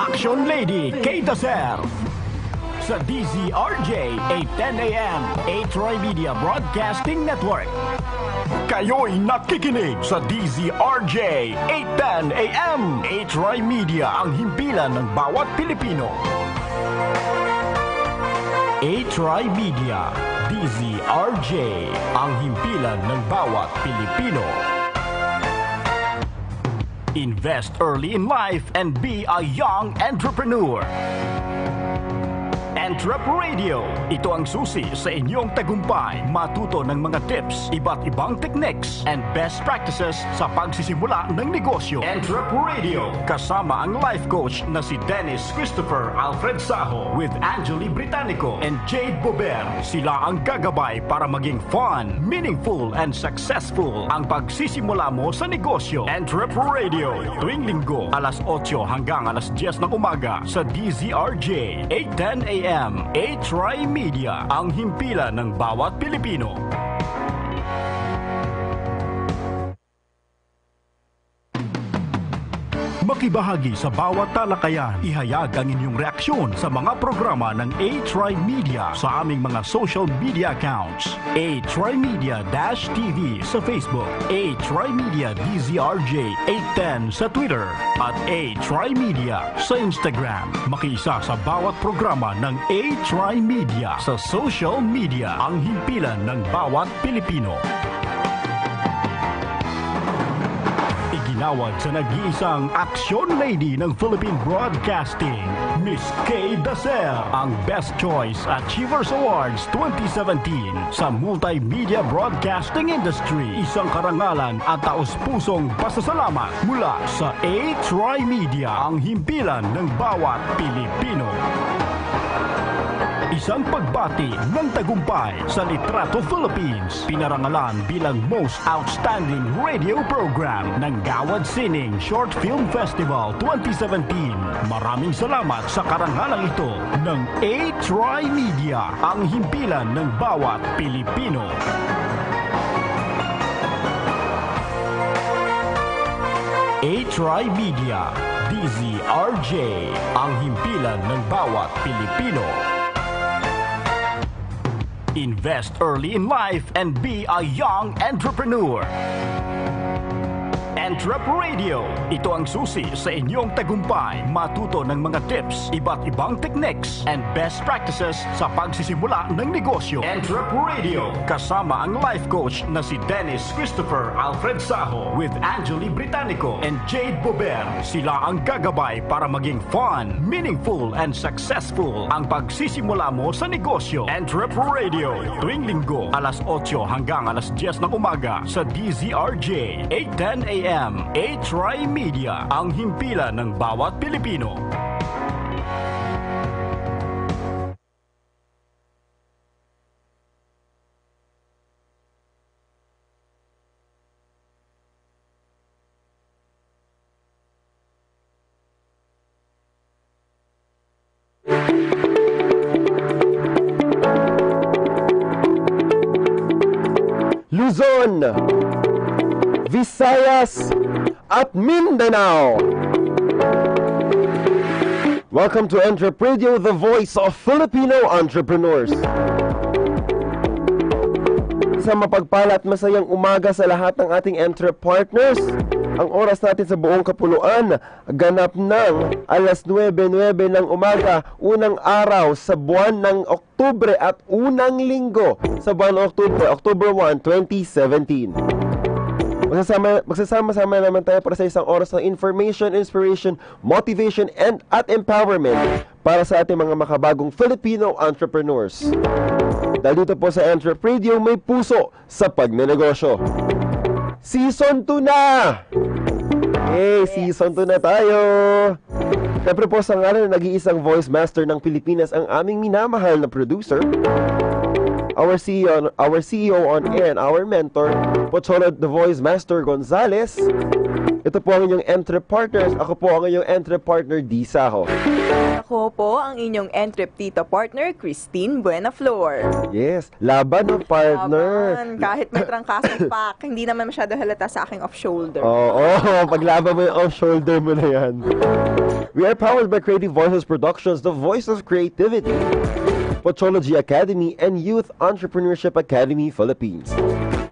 Action Lady Kay Dacer sa DZRJ 8:10 AM TriMedia Broadcasting Network. Kayo'y nakikinig sa DZRJ 8:10 AM TriMedia, ang himpilan ng bawat Pilipino. TriMedia, DZRJ, ang himpilan ng bawat Pilipino. Invest early in life and be a young entrepreneur. Entrep Radio. Ito ang susi sa inyong tagumpay. Matuto ng mga tips, iba't ibang techniques, and best practices sa pagsisimula ng negosyo. Entrep Radio. Kasama ang life coach na si Dennis Christopher Alfred Saho with Angeli Britannico and Jade Bober. Sila ang gagabay para maging fun, meaningful, and successful ang pagsisimula mo sa negosyo. Entrep Radio. Tuwing linggo, alas 8 hanggang alas 10 ng umaga sa DZRJ 8:10 AM. TriMedia, ang himpilan ng bawat Pilipino. Makibahagi sa bawat talakayan. Ihayag ang inyong reaksyon sa mga programa ng TriMedia sa aming mga social media accounts. TriMedia-TV sa Facebook, TriMedia DZRJ 810 sa Twitter, at TriMedia sa Instagram. Makiisa sa bawat programa ng TriMedia sa social media, ang himpilan ng bawat Pilipino. Iginawad sa nag-iisang Action Lady ng Philippine Broadcasting, Miss Kay Dacer, ang Best Choice Achievers Awards 2017 sa multimedia broadcasting industry. Isang karangalan at taos-pusong pasasalamat mula sa TriMedia, ang himpilan ng bawat Pilipino. Isang pagbati ng tagumpay sa Litrato Philippines, pinarangalan bilang Most Outstanding Radio Program ng Gawad Sining Short Film Festival 2017. Maraming salamat sa karangalang ito ng TriMedia, ang himpilan ng bawat Pilipino. TriMedia, DZRJ, ang himpilan ng bawat Pilipino. Invest early in life and be a young entrepreneur. Entrep Radio. Ito ang susi sa inyong tagumpay. Matuto ng mga tips, iba't ibang techniques, and best practices sa pagsisimula ng negosyo. Entrep Radio. Kasama ang life coach na si Dennis Christopher Alfred Saho with Angeli Britannico and Jade Bober. Sila ang gagabay para maging fun, meaningful, and successful ang pagsisimula mo sa negosyo. Entrep Radio. Tuwing linggo, alas 8 hanggang alas 10 ng umaga sa DZRJ 8:10 AM. TriMedia, ang himpilan ng bawat Pilipino. Luzon, Visayas, at Mindanao. Welcome to Entrep Radio, the voice of Filipino entrepreneurs. Isang mapagpala at masayang umaga sa lahat ng ating Entrep partners. Ang oras natin sa buong kapuluan, ganap ng alas 9:09 ng umaga, unang araw sa buwan ng Oktubre at unang linggo sa buwan ng Oktubre, October 1, 2017. Magsasama-sama naman tayo para sa isang oras ng information, inspiration, motivation, at empowerment para sa ating mga makabagong Filipino entrepreneurs. Dahil dito po sa Entrep Radio, may puso sa pagnenegosyo. Season 2 na! Season 2 na tayo! Siyempre po sa ngalan na nag-iisang voice master ng Pilipinas, ang aming minamahal na producer, our CEO on air and our mentor, Pocholo the Voice Master Gonzales, Ito po ang inyong Entrep partners. Ako po ang inyong Entrep partner, Disa ho. Ako po ang inyong Entrep Tito partner, Christine Buenaflor. Yes, laban ng partner. Laban, kahit may trangkasang pack, hindi naman masyado halata sa aking off-shoulder. Oo, paglaban mo yung off-shoulder mo na yan. We are powered by Creative Voices Productions, the voice of creativity. Pochology Academy and Youth Entrepreneurship Academy Philippines.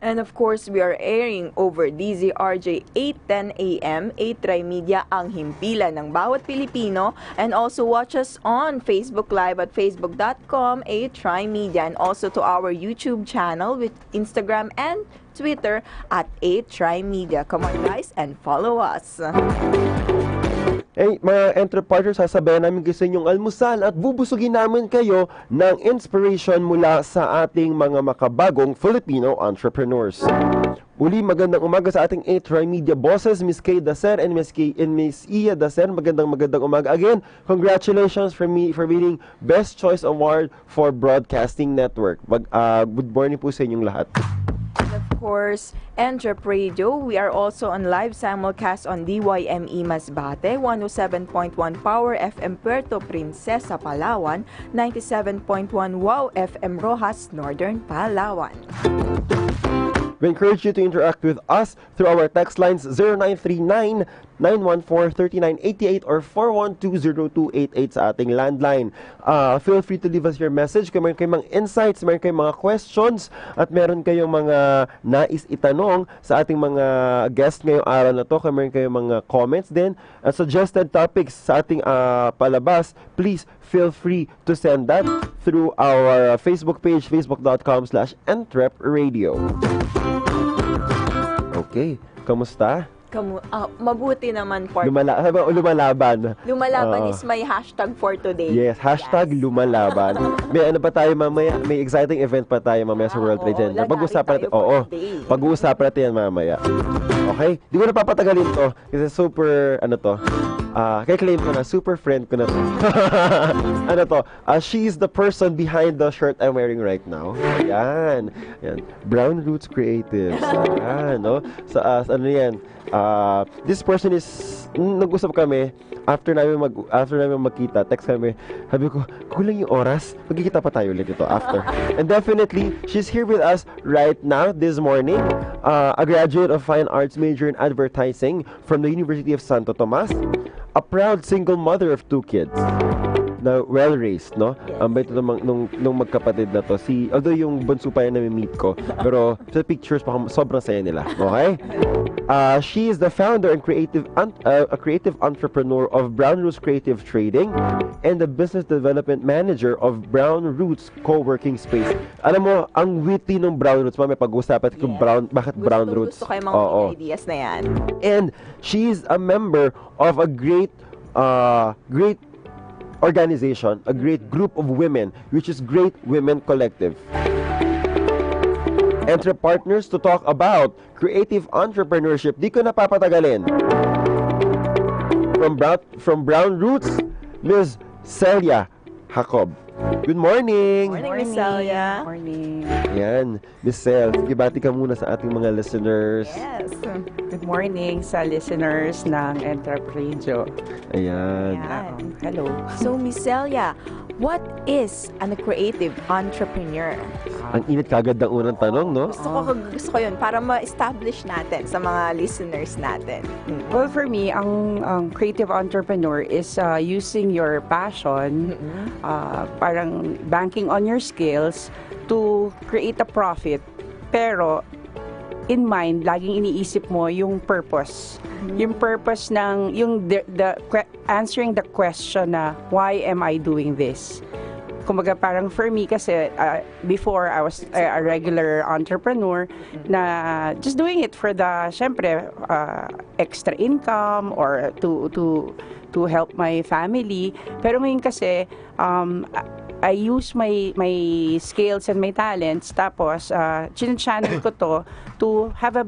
And of course, we are airing over DZRJ 8:10 AM, 8 TriMedia, ang himpilan ng bawat Pilipino. And also watch us on Facebook Live at facebook.com, 8 TriMedia. And also to our YouTube channel with Instagram and Twitter at 8 TriMedia. Come on guys and follow us. Mga Entrep partners, sasabayan namin kayo sa inyong almusal at bubusugin namin kayo ng inspiration mula sa ating mga makabagong Filipino entrepreneurs. Uli, magandang umaga sa ating 8 TriMedia bosses, Miss Kay Dacer and Miss Iya Dacer. Magandang umaga. Again, congratulations for winning Best Choice Award for Broadcasting Network. Good morning po sa inyong lahat. Of course, Entrep Radio. We are also on live simulcast on DYME Masbate, 107.1 Power FM Puerto Princesa, Palawan, 97.1 WOW FM Rojas, Northern Palawan. We encourage you to interact with us through our text lines 0939-914-3988 or 412-0288 sa ating landline. Feel free to leave us your message kung meron kayong mga insights, meron kayong mga questions, at meron kayong mga nais itanong sa ating mga guests ngayong araw na to. Kung meron kayong mga comments din at suggested topics sa ating palabas, please feel free to send that through our Facebook page, facebook.com/entrepradio. Okay, kamusta? Mabuti naman, partner. Lumalaban. Lumalaban is my hashtag for today. Yes, hashtag lumalaban. May ano pa tayo mamaya? May exciting event pa tayo mamaya sa World Trade Center. Pag-uusapan natin. Pag-uusapan natin yan mamaya. Okay? Di ko na papatagalin to kasi super, kaya claim ko na, super friend ko na to. She is the person behind the shirt I'm wearing right now. Ayan. Brown Roots Creatives. Ayan, no? This person is, nag-usap kami, after namin magkita, text kami, sabi ko, kulang yung oras, magkikita pa tayo ulit ito after. And definitely, she's here with us right now, this morning, a graduate of Fine Arts major in advertising from the University of Santo Tomas, a proud single mother of 2 kids. Na well-raised, no? Ang bait nung magkapatid na to. Although yung bunso pa yan na-meet ko, pero sa pictures pa sobrang saya nila. Okay? She is the founder and creative entrepreneur of Brown Roots Creative Trading and the business development manager of Brown Roots Co-working Space. Alam mo, ang witty ng Brown Roots, may pag-usapan kung bakit Brown Roots. Gusto kayo mga ideas na yan. And she is a member of a great organization, a great group of women, which is Great Women Collective. Entrep partners to talk about creative entrepreneurship. Di ko napapatagalin. From Brown Roots, Ms. Celia Jacob. Good morning! Morning, Miss Celia. Morning. Ayan, Miss Cel, ibati ka muna sa ating mga listeners. Yes. Good morning sa listeners ng Entrep Radio. Ayan. Hello. So, Miss Celia, what is a creative entrepreneur? Ang init kagad ng unang tanong, no? Gusto ko yun para ma-establish natin sa mga listeners natin. Well, for me, ang creative entrepreneur is using your passion, parang banking on your skills to create a profit. Pero, in mind, laging iniisip mo yung purpose. Yung purpose ng, answering the question na, why am I doing this? Kumbaga parang for me kasi, before I was a regular entrepreneur na just doing it for the, syempre, extra income or to help my family. Pero ngayon kasi, I use my skills and my talents, tapos channel ko to have a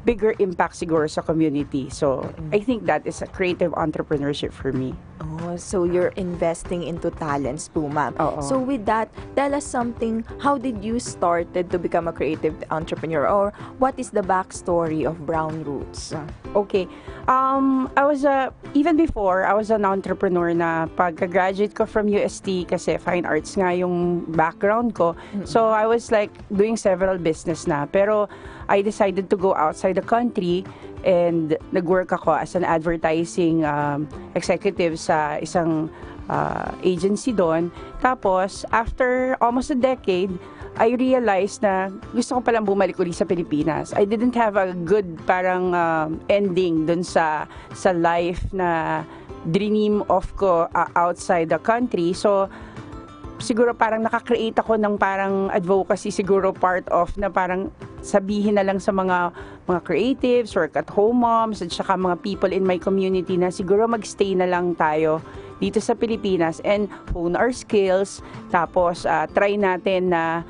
bigger impact siguro sa community. So, I think that is a creative entrepreneurship for me. Oh, so you're investing into talents po, ma'am. Oo. So with that, tell us something, how did you started to become a creative entrepreneur, or what is the backstory of Brown Roots? Okay. I was even before, I was an entrepreneur na pagka-graduate ko from UST kasi fine arts nga yung background ko. So I was like doing several business na. Pero I decided to go outside the country and nag-work ako as an advertising executive sa isang agency doon. Tapos, after almost a decade, I realized na gusto ko palang bumalik ulit sa Pilipinas. I didn't have a good parang ending dun sa life na dream of ko outside the country. So, siguro parang nakakreate ako ng parang advocacy, siguro part of na parang sabihin na lang sa mga creatives, work at home moms, at saka mga people in my community na siguro magstay na lang tayo dito sa Pilipinas and hone our skills. Tapos, try natin na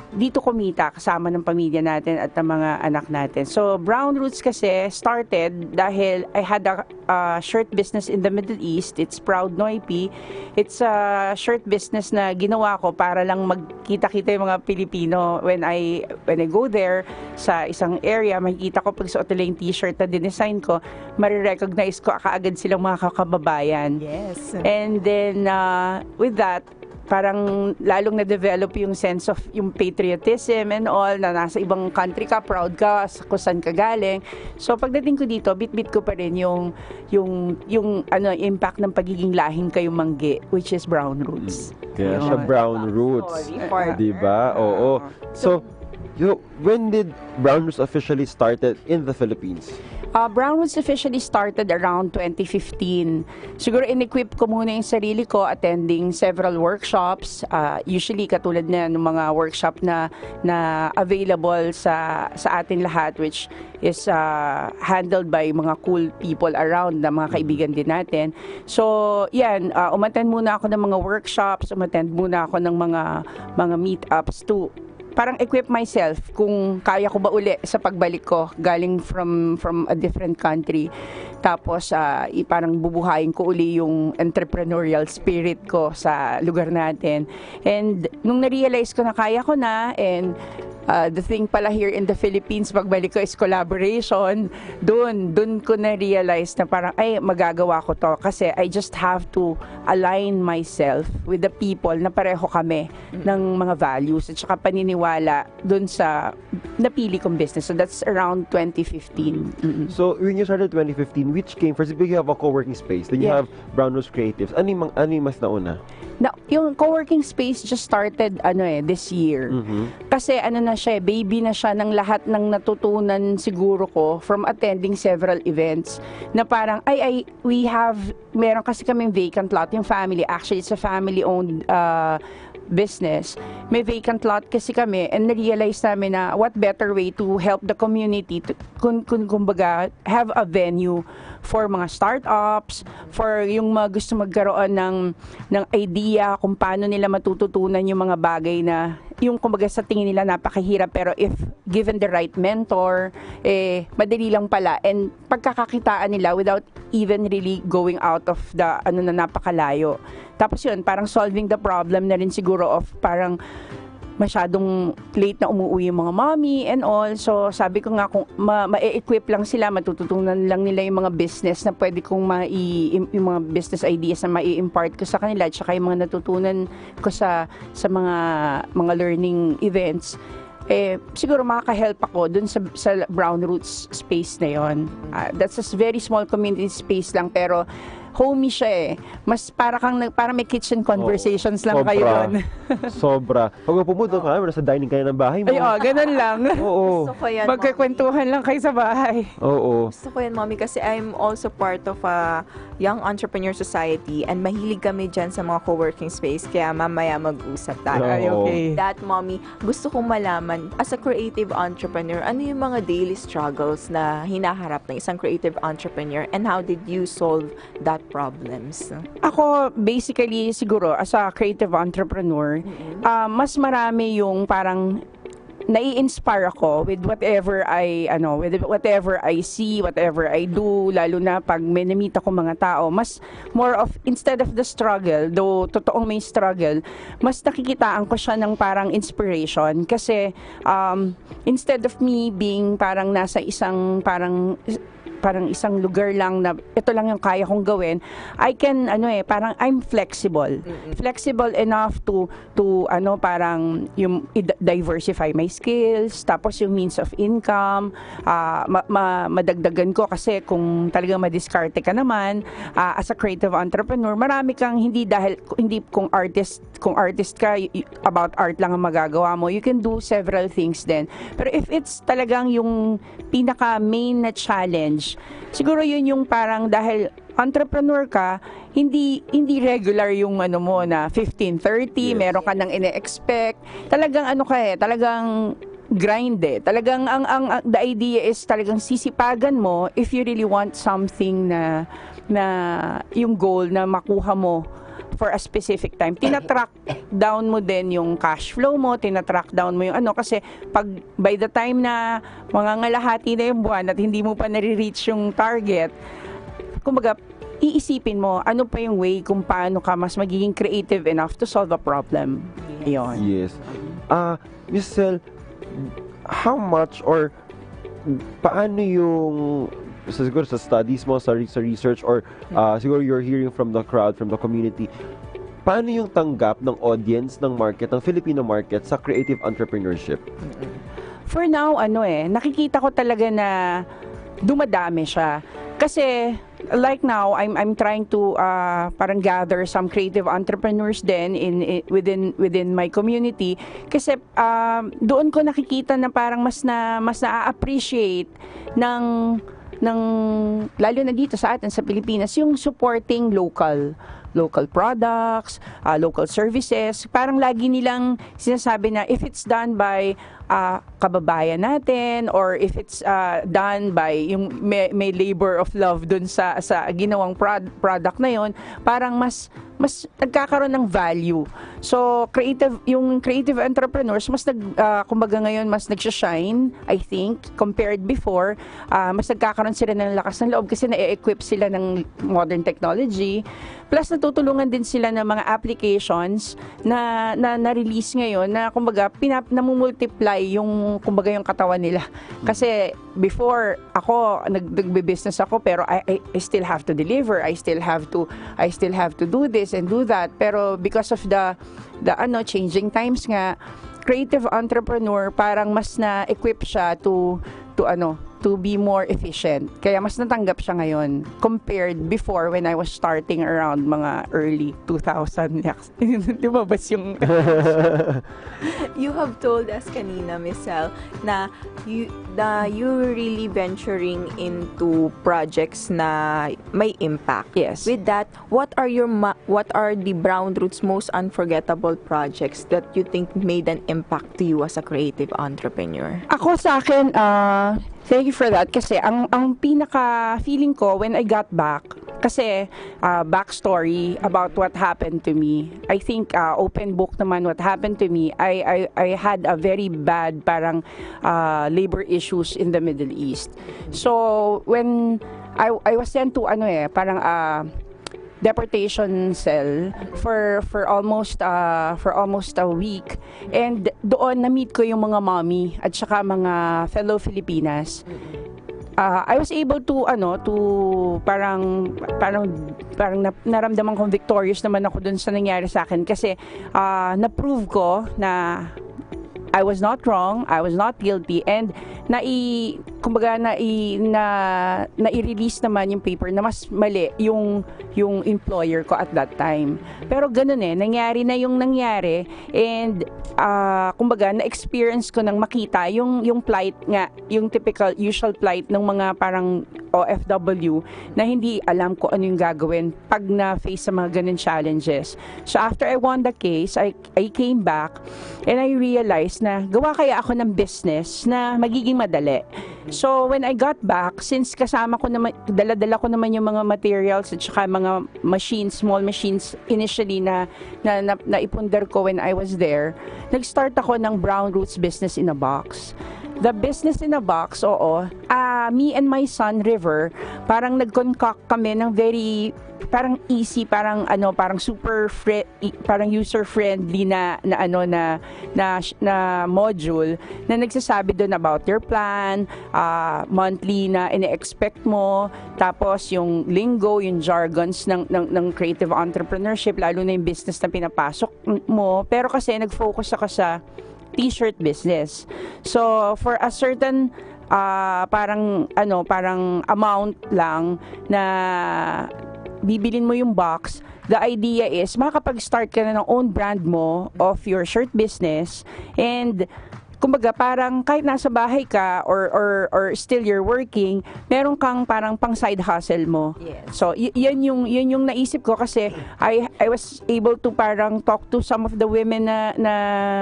dito kumita kasama ng pamilya natin at ng mga anak natin. So, Brown Roots kasi started dahil I had a shirt business in the Middle East. It's Proud Noipi. It's a shirt business na ginawa ko para lang magkita-kita yung mga Pilipino. When I go there sa isang area, makikita ko pag suot nila yung t-shirt na dinesign ko, marirecognize ko kaagad silang mga kakababayan. Yes. And then, with that, parang lalong na-develop yung sense of yung patriotism and all, na nasa ibang country ka, proud ka kung saan ka galing. So pagdating ko dito, bit-bit ko pa rin yung impact ng pagiging lahing kayong mangge, which is Brown Roots. Kaya siya Brown Roots. Sorry, Diba? Oo. So, when did Brown Roots officially started in the Philippines? Brown Roots officially started around 2015. Siguro in-equip ko muna yung sarili ko attending several workshops. Usually katulad na ng mga workshop na available sa atin lahat, which is handled by mga cool people around na mga kaibigan din natin. So, yan, umattend muna ako ng mga workshops, umattend muna ako ng mga meetups to parang equip myself kung kaya ko ba uli sa pagbalik ko galing from a different country. Tapos parang bubuhayin ko uli yung entrepreneurial spirit ko sa lugar natin. And nung na-realize ko na kaya ko na, and the thing pala here in the Philippines, pagbalik ko is collaboration. Doon ko na-realize na parang, ay, magagawa ko to. Kasi I just have to align myself with the people na pareho kami ng mga values at saka paniniwala doon sa napili kong business. So that's around 2015. So, when you started 2015, which came first? You have a co-working space. Then you have Brown Roots Creatives. Ano yung mas nauna? Yung co-working space just started this year. Kasi na siya, baby na siya ng lahat ng natutunan siguro ko from attending several events na parang meron kasi kaming vacant lot yung family. Actually, it's a family-owned business. May vacant lot kasi kami, and na-realize namin na what better way to help the community to, kumbaga, have a venue for mga startups, for yung mga gusto magkaroon ng idea kung paano nila matututunan yung mga bagay na yung kumbaga sa tingin nila napakahirap, pero if given the right mentor, madali lang pala, and pagkakakitaan nila without even really going out of the na napakalayo. Tapos yun, parang solving the problem na rin siguro of parang masyadong late na umuwi yung mga mommy and all. So sabi ko nga, kung ma-equip lang sila, matututunan lang nila yung mga business na pwede kong yung mga business ideas na mai-impart ko sa kanila, at saka yung mga natutunan ko sa mga learning events, siguro makaka-help ako dun sa Brown Roots space na yon. That's a very small community space lang, pero homey siya Mas para may kitchen conversations lang kayo doon. Sobra. Pag pumunta ka, nasa dining kayo ng bahay mo. Ganun lang. Oo. Gusto ko yan, Magkakwentuhan lang kayo sa bahay. Oo. Gusto ko yan, Mommy, kasi I'm also part of a Young Entrepreneur Society, and mahilig kami dyan sa mga co-working space, kaya mamaya mag-usap tayo. Okay. That, Mommy, gusto kong malaman, as a creative entrepreneur, ano yung mga daily struggles na hinaharap ng isang creative entrepreneur, and how did you solve that problems? Ako, basically, siguro, as a creative entrepreneur, mas marami yung parang nai-inspire ako with whatever I see, whatever I do, lalo na pag may namita ko mga tao, mas more of, instead of the struggle, though totoong may struggle, mas nakikitaan ko siya ng parang inspiration kasi instead of me being parang nasa isang parang isang lugar lang na ito lang yung kaya kong gawin, I can parang I'm flexible. Flexible enough to parang yung diversify my skills, tapos yung means of income, madagdagan ko kasi kung talagang madiskarte ka naman as a creative entrepreneur, marami kang hindi kung artist ka, about art lang ang magagawa mo. You can do several things then. Pero if it's talagang yung pinaka main na challenge, siguro yun yung parang dahil entrepreneur ka, hindi regular yung mo na 15-30, meron ka nang ine-expect. Talagang talagang grind Talagang the idea is talagang sisipagan mo if you really want something na yung goal na makuha mo for a specific time. Tinatrack down mo din yung cash flow mo, tinatrack down mo yung kasi pag by the time na mangangalahati na yung buwan at hindi mo pa nare-reach yung target, kumbaga, iisipin mo ano pa yung way kung paano ka mas magiging creative enough to solve a problem. Yun. Yes. Miss Sel, how much or paano yung siguro sa studies mo, sa research, or siguro you're hearing from the crowd, from the community, paano yung tanggap ng audience, ng market, ng Filipino market sa creative entrepreneurship? For now, nakikita ko talaga na dumadami siya. Kasi, like now, I'm trying to parang gather some creative entrepreneurs din within my community. Kasi doon ko nakikita na parang mas na-appreciate ng lalo na dito sa atin sa Pilipinas, yung supporting local products, local services. Parang lagi nilang sinasabi na if it's done by kababayan natin, or if it's done by yung may labor of love dun sa ginawang product na yon, parang mas nagkakaroon ng value. So yung creative entrepreneurs kumbaga ngayon mas nagsha-shine, I think, compared before. Mas nagkakaroon sila ng lakas ng loob kasi na-equip sila ng modern technology. Plus natutulungan din sila ng mga applications na na-release ngayon na kumbaga namumultiply yung kumbaga yung katawan nila. Kasi before ako nagbe-business ako, pero I still have to deliver. I still have to do this and do that. Pero because of the changing times nga, creative entrepreneur parang mas na-equip siya to be more efficient. Kaya mas natanggap siya ngayon compared before when I was starting around mga early 2000. Di ba bas yung... You have told us kanina, Miss Sel, na you're really venturing into projects na may impact. Yes. With that, what are the Brown Roots most unforgettable projects that you think made an impact to you as a creative entrepreneur? Ako sa akin, thank you for that kasi ang pinaka feeling ko when I got back, kasi backstory about what happened to me. I think open book naman what happened to me. I had a very bad parang labor issues in the Middle East. So when I was sent to parang deportation cell for almost a week, and doon na-meet ko yung mga mommy at saka mga fellow Filipinas. I was able to parang naramdaman kong victorious naman ako dun sa nangyari sa akin kasi na-prove ko na I was not wrong, I was not guilty, and na-release naman yung paper na mas mali yung employer ko at that time. Pero ganun nangyari na yung nangyari, and kumbaga na-experience ko nang makita yung plight nga, yung typical usual plight ng mga parang OFW na hindi alam ko ano yung gagawin pag na-face sa mga ganun challenges. So after I won the case, I came back and I realized na gawa kaya ako ng business na magiging madali. So, when I got back, since kasama ko naman, dala-dala ko naman yung mga materials at saka mga machines, small machines initially na naipundar ko when I was there, nag-start ako ng Brown Roots Business in a Box. The business in a box, me and my son River, parang nag-concoct kami ng very parang easy, parang super parang user friendly na module na nagsasabi doon about your plan, monthly na ine-expect mo, tapos yung lingo, yung jargons ng creative entrepreneurship, lalo na yung business na pinapasok mo. Pero kasi nag-focus ako sa t-shirt business. So for a certain parang amount lang na bibilin mo yung box, the idea is makakapag-start ka na ng own brand mo of your shirt business, and kumbaga parang kahit nasa bahay ka or still you're working, meron kang parang pang side hustle mo. Yes. So yun yung naisip ko, kasi I was able to parang talk to some of the women na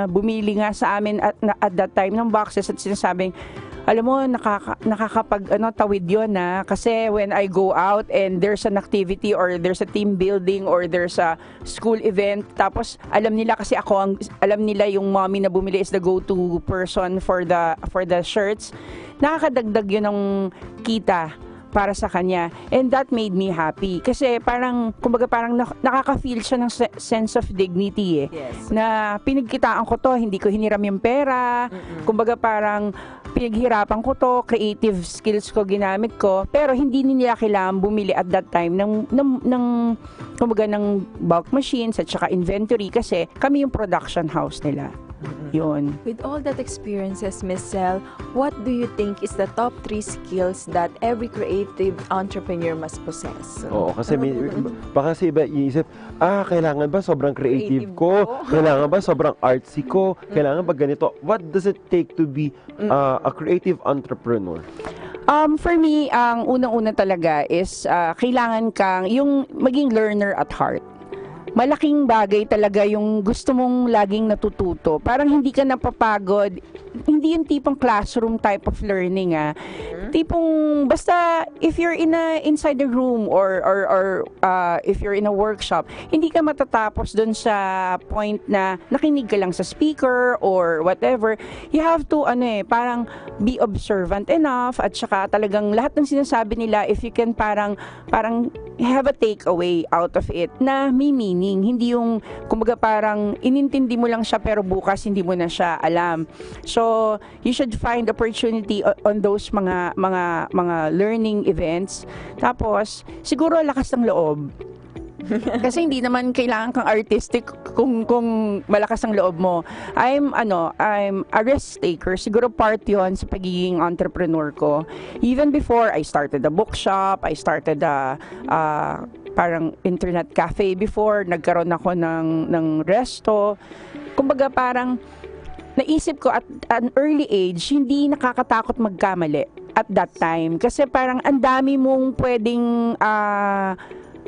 bumili nga sa amin at that time ng boxes, at sinasabing, alam mo, tawid yun na. Kasi when I go out and there's an activity or there's a team building or there's a school event, tapos alam nila kasi alam nila yung mommy na bumili is the go-to person for the shirts, nakakadagdag yun ng kita para sa kanya. And that made me happy. Kasi parang, kumbaga parang nakaka-feel siya ng sense of dignity eh. Yes. Na pinagkitaan ko to, hindi ko hiniram yung pera. Kumbaga parang pinaghirapan ko to, creative skills ko ginamit ko, pero hindi nila kailangan bumili at that time ng kumbaga ng bulk machines at saka inventory, kasi kami yung production house nila. Yun. With all that experiences, Miss Sel, what do you think is the top 3 skills that every creative entrepreneur must possess? Oo, kasi baka si iba iisip, kailangan ba sobrang creative ko? Kailangan ba sobrang artsy ko? Kailangan ba ganito? What does it take to be a creative entrepreneur? For me, ang unang-una talaga is kailangan kang yung maging learner at heart. Malaking bagay talaga yung gusto mong laging natututo. Parang hindi ka napapagod. Hindi yung tipong classroom type of learning Tipong basta if you're inside the room or if you're in a workshop, hindi ka matatapos dun sa point na nakinig ka lang sa speaker or whatever. You have to parang be observant enough, at saka talagang lahat ng sinasabi nila, if you can parang have a takeaway out of it na may meaning. Hindi yung kumbaga parang inintindi mo lang siya pero bukas hindi mo na siya alam. So you should find opportunity on those mga learning events. Tapos siguro lakas ng loob. Kasi hindi naman kailangan kang artistic kung malakas ang loob mo. I'm a risk taker. Siguro part 'yon sa pagiging entrepreneur ko. Even before I started a bookshop, I started parang internet cafe before, nagkaroon ako ng resto. Kumbaga parang naisip ko at an early age, hindi nakakatakot magkamali at that time. Kasi parang ang dami mong pwedeng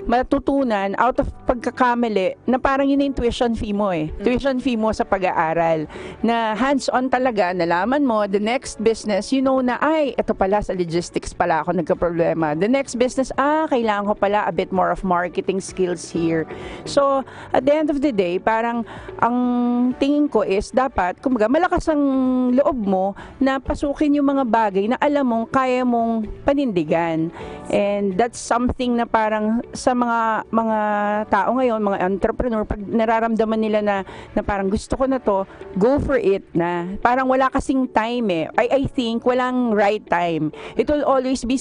matutunan out of pagkakamali, na parang yun yung tuition fee mo tuition fee mo sa pag-aaral, na hands-on talaga, nalaman mo the next business, na ito pala sa logistics pala ako nagka-problema, the next business, kailangan ko pala a bit more of marketing skills here. So at the end of the day, parang ang tingin ko is dapat kumbaga malakas ang loob mo na pasukin yung mga bagay na alam mong kaya mong panindigan. And that's something na parang sa mga tao ngayon, mga entrepreneur, pag nararamdaman nila na parang gusto ko na to, go for it na. Parang wala kasing time I think walang right time. It will always be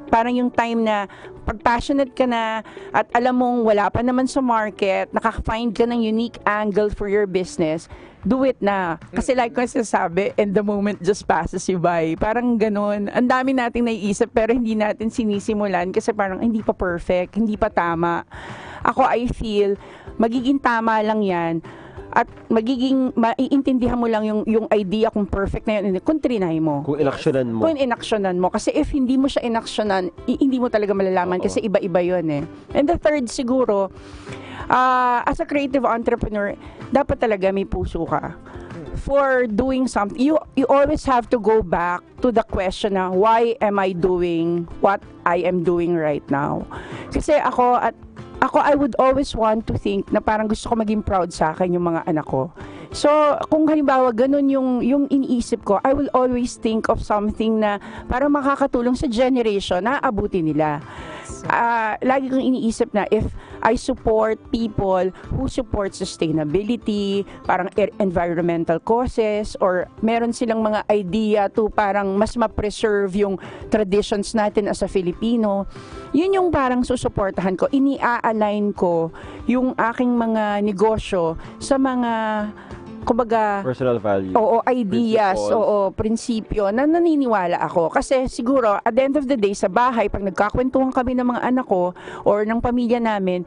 parang yung time na pag passionate ka na at alam mong wala pa naman sa market, nakaka-find ka ng unique angle for your business, do it na. Kasi like ko sinasabi, and the moment just passes you by. Parang ganun. Ang dami nating naiisip pero hindi natin sinisimulan kasi parang hindi pa perfect, hindi pa tama. Ako, I feel, magiging tama lang yan at maiintindihan mo lang yung idea kung perfect na yun kung trinay mo. Kung inaksyonan mo. Kung inaksyonan mo. Kasi if hindi mo siya inaksyonan, hindi mo talaga malalaman. Kasi iba-iba yun And the third siguro, as a creative entrepreneur, dapat talaga may puso ka. for doing something, you always have to go back to the question na, why am I doing what I am doing right now? Kasi ako, I would always want to think na parang gusto ko maging proud sa akin yung mga anak ko. So, kung halimbawa ganun yung iniisip ko, I will always think of something na parang makakatulong sa generation na abuti nila. Lagi kong iniisip na if I support people who support sustainability, parang environmental causes, or meron silang mga idea to parang mas ma-preserve yung traditions natin as a Filipino, yun yung parang susuportahan ko. Ini-align ko yung aking mga negosyo sa mga kumbaga, personal value. Oo, ideas, prinsipyo na naniniwala ako. Kasi siguro, at the end of the day, sa bahay, pag nagkakwentuhan kami ng mga anak ko or ng pamilya namin,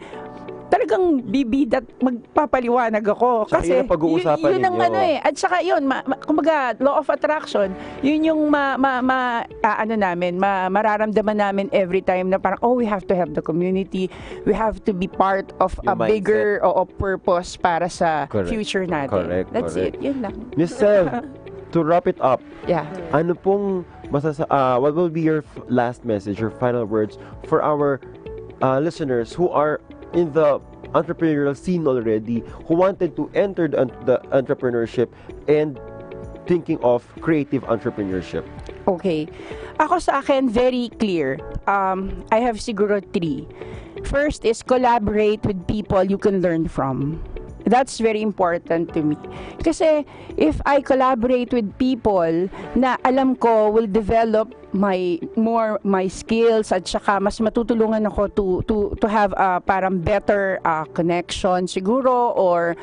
talagang bibida at magpapaliwanag ako. Tsaka kasi yun ang pag-uusapan yun ang ninyo. ano eh. At saka yun, kumbaga, law of attraction, yun yung mararamdaman namin every time na parang, we have to help the community. We have to be part of Yung a bigger purpose para sa Correct. future natin. Correct, That's correct. it. Yun lang. Miss Sev, to wrap it up, Yeah. ano pong what will be your last message, your final words for our listeners who are in the entrepreneurial scene already, who wanted to enter the entrepreneurship and thinking of creative entrepreneurship? Okay. Ako sa akin, very clear. I have siguro 3. First is collaborate with people you can learn from. That's very important to me. Kasi if I collaborate with people na alam ko will develop my skills at saka mas matutulungan ako to have parang better connection siguro or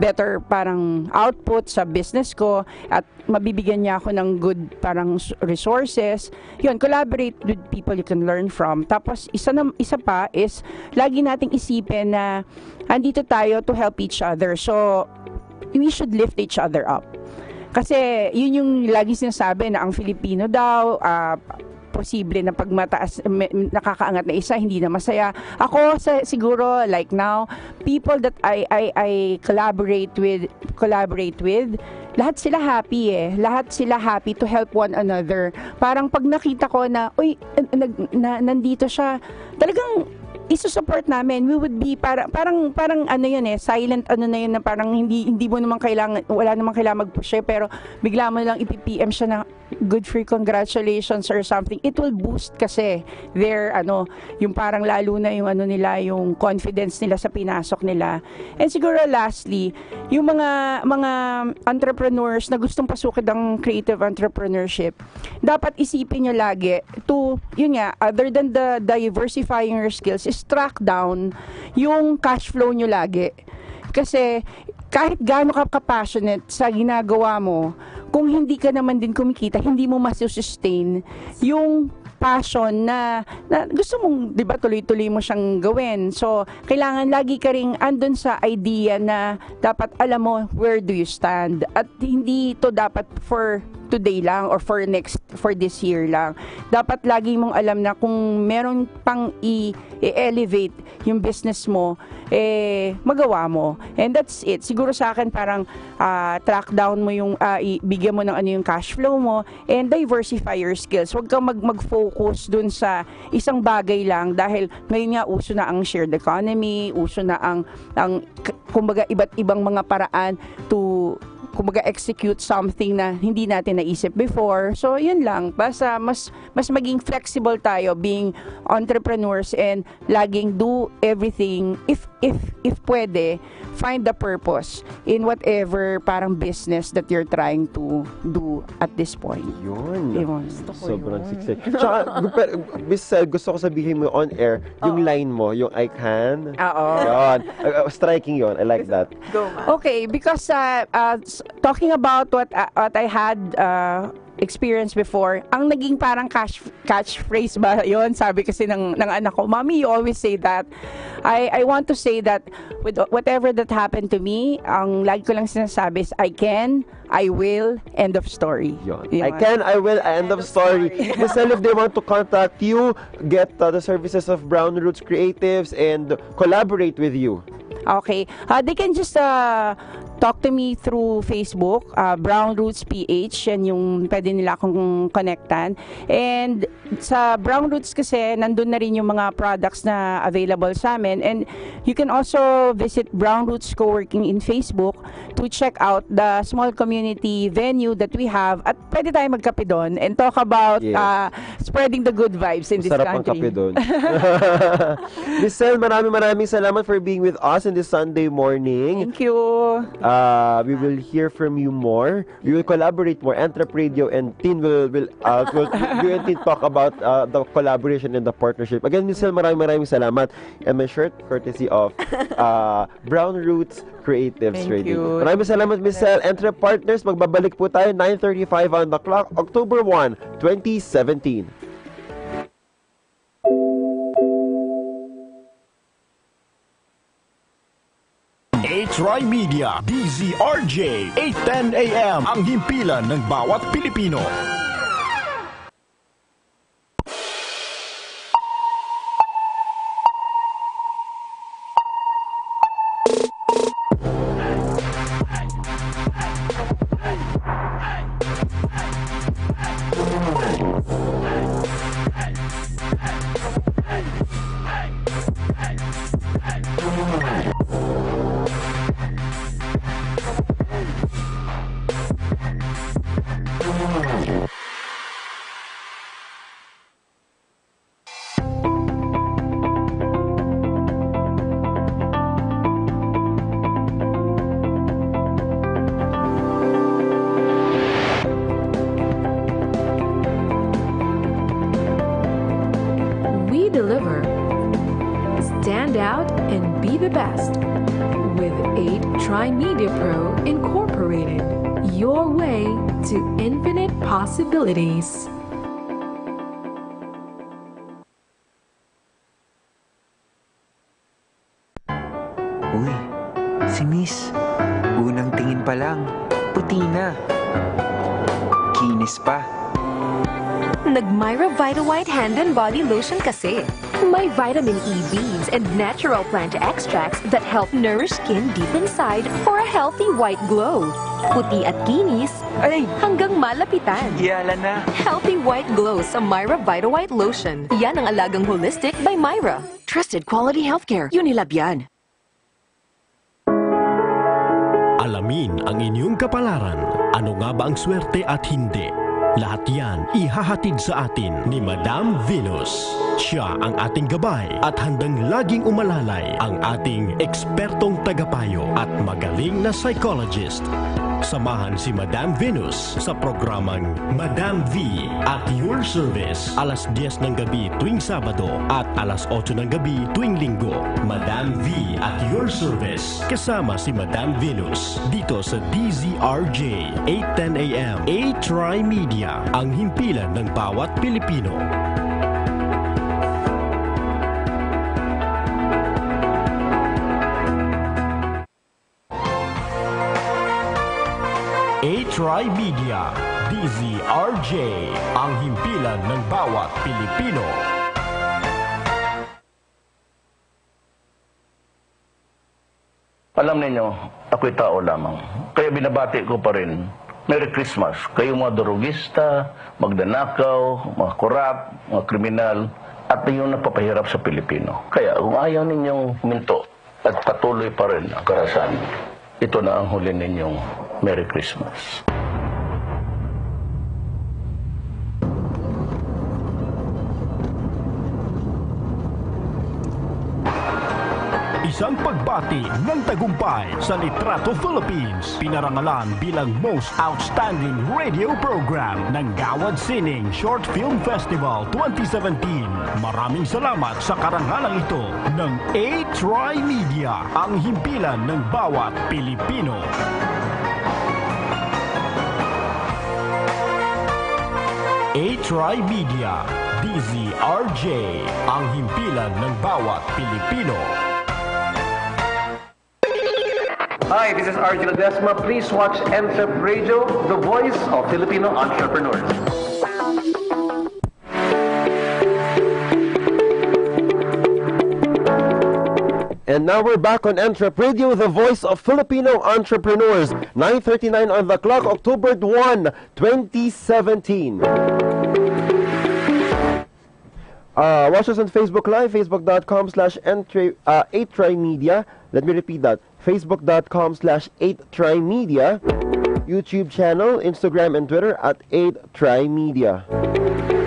better parang output sa business ko at mabibigyan niya ako ng good parang resources. Yun, collaborate with people you can learn from. Tapos isa pa is lagi nating isipin na andito tayo to help each other. So we should lift each other up. Kasi yun yung lagi sinasabi na ang Filipino daw, posible na pag nakakaangat na isa, hindi na masaya. Ako, siguro, like now, people that I collaborate with, lahat sila happy eh. Lahat sila happy to help one another. Parang pag nakita ko na, nandito siya, talagang isusupport namin. We would be parang ano yun eh, silent ano na yun na parang hindi mo naman kailangan, wala naman kailangan mag-push eh, pero bigla mo lang ipipm siya na good for you, congratulations or something. It will boost kasi their yung parang lalo na yung nila, yung confidence nila sa pinasok nila. And siguro lastly, yung mga entrepreneurs na gustong pasukin ng creative entrepreneurship, dapat isipin nyo lagi to, yun nga, other than the diversifying your skills, is track down yung cash flow nyo lagi. Kasi kahit gaano ka passionate sa ginagawa mo, kung hindi ka naman din kumikita, hindi mo masusustain yung passion na gusto mong, di ba, tuloy-tuloy mo siyang gawin. So, kailangan lagi ka ring andun sa idea na dapat alam mo where do you stand. At hindi to dapat for today lang or for this year lang. Dapat lagi mong alam na kung meron pang i-elevate yung business mo, magawa mo. And that's it. Siguro sa akin parang track down mo yung, bigyan mo ng yung cash flow mo and diversify your skills. Huwag kang mag-focus dun sa isang bagay lang dahil ngayon nga uso na ang shared economy, uso na ang kumbaga iba't ibang mga paraan to kumbaga execute something na hindi natin naisip before. So yun lang, basta mas maging flexible tayo being entrepreneurs and laging do everything if pwede, find the purpose in whatever parang business that you're trying to do at this point. Yun. Sobrang siksik. Tsaka, Miss Sel, gusto ko sabihin mo on air, yung line mo, yung I can. Yun. Striking yun. I like that. Go, Ma. Okay, because talking about what I had experience before, ang naging parang catchphrase ba yon, sabi kasi ng anak ko, Mommy, you always say that. I want to say that with whatever that happened to me, ang lagi ko lang sinasabi is I can, I will, end of story. Yun. I can, I will, end of story. Miss Sel, if they want to contact you, get the services of Brown Roots Creatives and collaborate with you. Okay. They can just talk to me through Facebook, Brown Roots PH, yan yung pwede nila akong connectan. And sa Brown Roots kasi, nandun na rin yung mga products na available sa amin. And you can also visit Brown Roots Co-working in Facebook to check out the small community venue that we have. At pwede tayo magkape doon and talk about spreading the good vibes in this Sarap country. ang kape doon. Miss Sel, maraming salamat for being with us in this Sunday morning. Thank you. We will hear from you more. We will collaborate more. Entrep Radio and Teen will talk about the collaboration and the partnership. Again, Miss Sel, maraming salamat. And my shirt, courtesy of Brown Roots Creatives Thank Radio. you. Maraming salamat, Miss Sel. Entrep Partners, magbabalik po tayo 9:35 on the clock, October 1, 2017. TriMedia, DZRJ, 8:10 AM, ang himpilan ng bawat Pilipino. Deliver. Stand out and be the best with 8 TriMedia Pro Incorporated. Your way to infinite possibilities. Uy, si Miss. Unang tingin pa lang, puti na. Kinis pa. Nag-Myra Vita White Hand and Body Lotion kasi. May vitamin E beads and natural plant extracts that help nourish skin deep inside for a healthy white glow. Puti at kinis, Ay! hanggang malapitan. Yala na. Healthy white glow sa Myra Vita White Lotion. Yan ang alagang holistic by Myra. Trusted quality healthcare. Unilab yan. Alamin ang inyong kapalaran. Ano nga ba ang swerte at hindi? Lahat yan ihahatid sa atin ni Madam Venus. Siya ang ating gabay at handang laging umalalay, ang ating ekspertong tagapayo at magaling na psychologist. Samahan si Madam Venus sa programang Madam V at Your Service, alas 10 ng gabi tuwing Sabado at alas 8 ng gabi tuwing Linggo. Madam V at Your Service, kasama si Madam Venus dito sa DZRJ, 8:10 AM. TriMedia, ang himpilan ng bawat Pilipino. TriMedia, DZRJ, ang himpilan ng bawat Pilipino. Alam ninyo, ako'y tao lamang. Kaya binabati ko pa rin, Merry Christmas. Kayong mga durugista, magdanakaw, mga korap, mga kriminal, at yung nagpapahirap sa Pilipino. Kaya kung ayaw ninyong minto at patuloy pa rin ang karahasan, ito na ang huli ninyong Merry Christmas. Isang pagbati ng tagumpay sa Litrato Philippines. Pinarangalan bilang Most Outstanding Radio Program ng Gawad Sining Short Film Festival 2017. Maraming salamat sa karangalang ito ng TriMedia, ang himpilan ng bawat Pilipino. TriMedia, DZRJ, ang himpilan ng bawat Pilipino. Hi, this is Arjun Ledesma. Please watch Entrep Radio, the voice of Filipino entrepreneurs. And now we're back on Entrep Radio, the voice of Filipino entrepreneurs. 9:39 on the clock, October 1, 2017. Watch us on Facebook Live, facebook.com/8TriMedia. Let me repeat that. Facebook.com/8TriMedia. YouTube channel, Instagram and Twitter at 8TriMedia.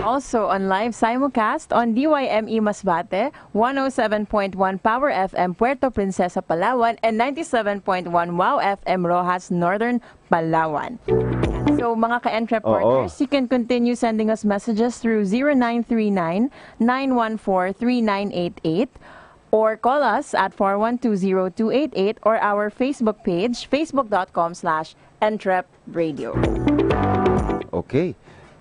Also on live simulcast on DYME Masbate, 107.1 Power FM Puerto Princesa, Palawan, and 97.1 WOW FM Rojas, Northern Palawan. So mga ka-Entrep partners, you can continue sending us messages through 0939-914-3988 or call us at 4120288 or our Facebook page, facebook.com/Entrep Radio. Okay,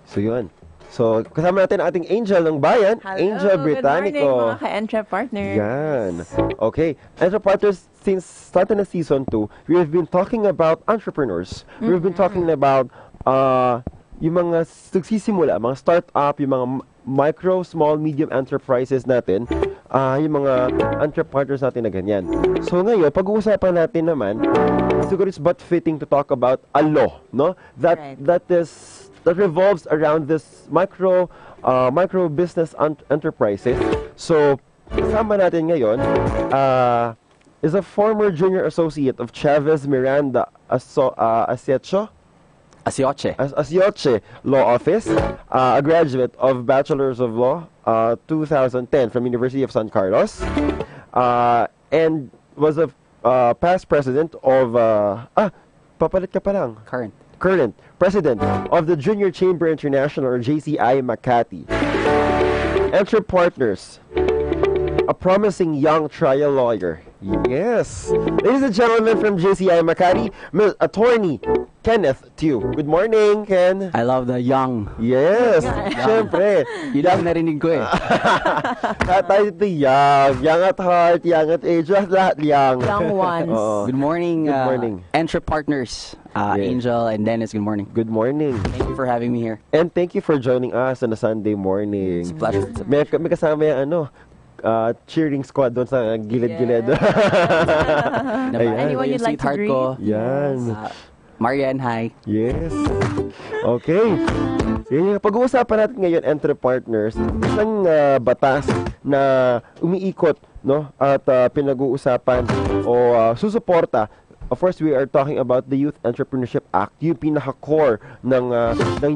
so yun. So, kasama natin ang ating Angel ng Bayan, Hello, Angel Britannico. Good morning mga ka-Entrep partners. Yan. Okay, Entrep partners, since starting na season 2, we have been talking about entrepreneurs. We've been talking about yung mga nagsisimula, mga start-up, yung mga micro, small, medium enterprises natin, yung mga Entrep partners natin na ganyan. So ngayon, pag-uusapan natin naman, siguro it's but fitting to talk about a law, no? That revolves around this micro business enterprises. So, kasama natin ngayon is a former junior associate of Chavez Miranda Asioche Law Office, a graduate of Bachelor's of Law 2010 from University of San Carlos, and was a past president of papalit ka pa lang. Current president of the Junior Chamber International, or JCI Makati. Entrep partners, a promising young trial lawyer. Yes. Ladies and gentlemen from JCI Makati, Attorney Kenneth Tew. Good morning, Ken. I love the young. Yes. Siyempre. Yun lang narinig ko eh. Tayo ito young. Young at heart, young at age, lahat young. Young ones. Good morning. Good morning. Entrep partners. Angel and Dennis, good morning. Good morning. Thank you for having me here. And thank you for joining us on a Sunday morning. It's a pleasure. May kasama yung cheering squad doon sa gilid-gilid. Anyone you'd like to greet? Ko. Yan. Marian, hi. Yes. Okay. Pag-uusapan natin ngayon, Entrep partners, isang batas na umiikot, no? At pinag-uusapan o susuporta. Of course, we are talking about the Youth Entrepreneurship Act, yung pinaka-core ng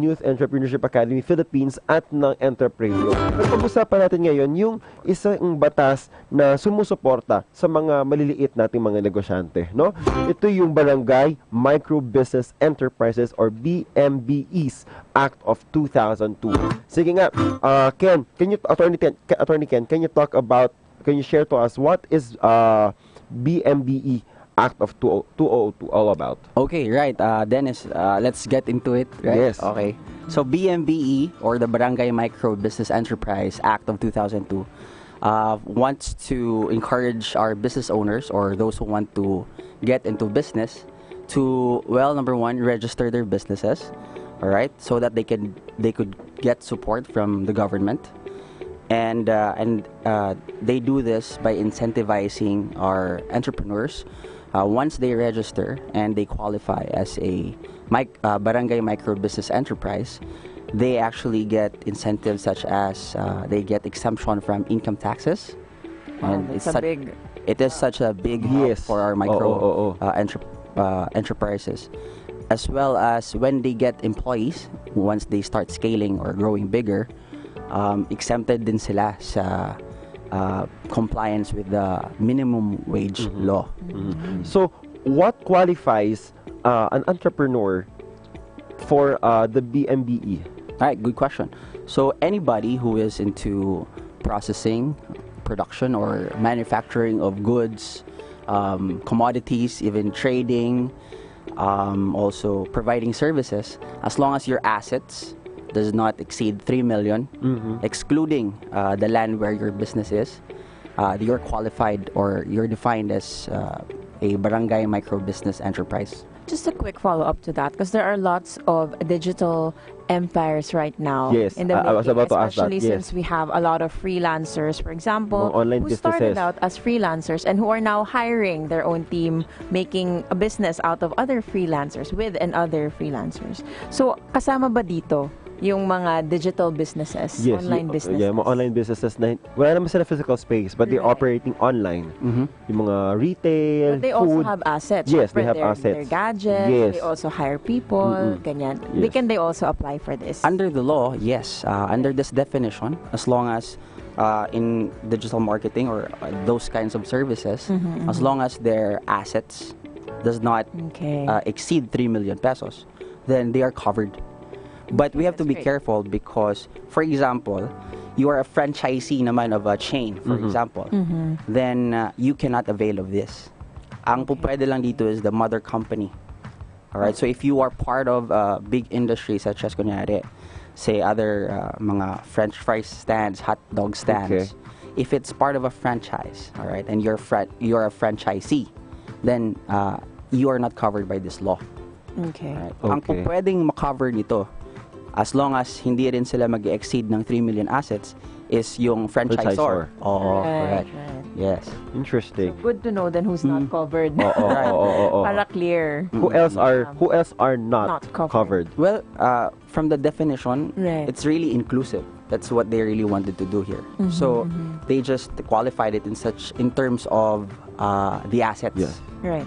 Youth Entrepreneurship Academy Philippines at ng Entrep Radio. Pag-usapan natin ngayon yung isang batas na sumusuporta sa mga maliliit nating mga negosyante, no? Ito yung Barangay Micro Business Enterprises or BMBEs Act of 2002. Sige nga, Ken, Attorney Ken, can you share to us what is BMBE Act of 2002 all about? Okay, right. Dennis, let's get into it, right? Yes. Okay. So BMBE, or the Barangay Micro Business Enterprise Act of 2002, wants to encourage our business owners or those who want to get into business to, well, number one, register their businesses, all right, so that they could get support from the government. And they do this by incentivizing our entrepreneurs. Once they register and they qualify as a barangay micro business enterprise, they actually get incentives such as they get exemption from income taxes. And it is such a big help for our micro enterprises. As well as when they get employees, once they start scaling or growing bigger, exempted din sila sa compliance with the minimum wage law. So, what qualifies an entrepreneur for the BMBE? All right, good question. So, anybody who is into processing, production, or manufacturing of goods, commodities, even trading, also providing services, as long as your assets does not exceed 3 million, excluding the land where your business is, you're qualified or you're defined as a barangay micro business enterprise. Just a quick follow-up to that, because there are lots of digital empires right now Yes, in the I was making, about to ask that, especially yes. since we have a lot of freelancers, for example, Mga online who started businesses. out as freelancers and who are now hiring their own team, making a business out of other freelancers, with and other freelancers. So, kasama ba dito yung mga digital businesses, Yes, online businesses? Yeah, mga online businesses na wala naman sila physical space, but they're Right. operating online. Yung mga retail, But they also food. have assets. Yes, they Syempre, have their assets. gadgets. Yes. They also hire people. Ganyan. Yes. Can they also apply for this? Under the law, yes. Under this definition, as long as in digital marketing or those kinds of services, as long as their assets does not Okay. exceed 3 million pesos, then they are covered. But we have to That's be great. careful because, for example, you are a franchisee naman of a chain, for example, then you cannot avail of this. Ang pupwede lang dito is the mother company. Alright, so if you are part of a big industry such as, kunyari, say other mga french fries stands, hot dog stands, if it's part of a franchise, alright, and you're a franchisee, then you are not covered by this law. Okay. Alright? Ang pupwedeng makover nito, as long as hindi rin sila mag-exceed ng 3 million assets, is yung franchisor. Oo, Right, correct. right. Yes. Interesting. Good to know then who's not covered. Oo. Para clear. Who else are not covered? Well, from the definition, Right. it's really inclusive. That's what they really wanted to do here. So they just qualified it in terms of the assets. Yes. Right.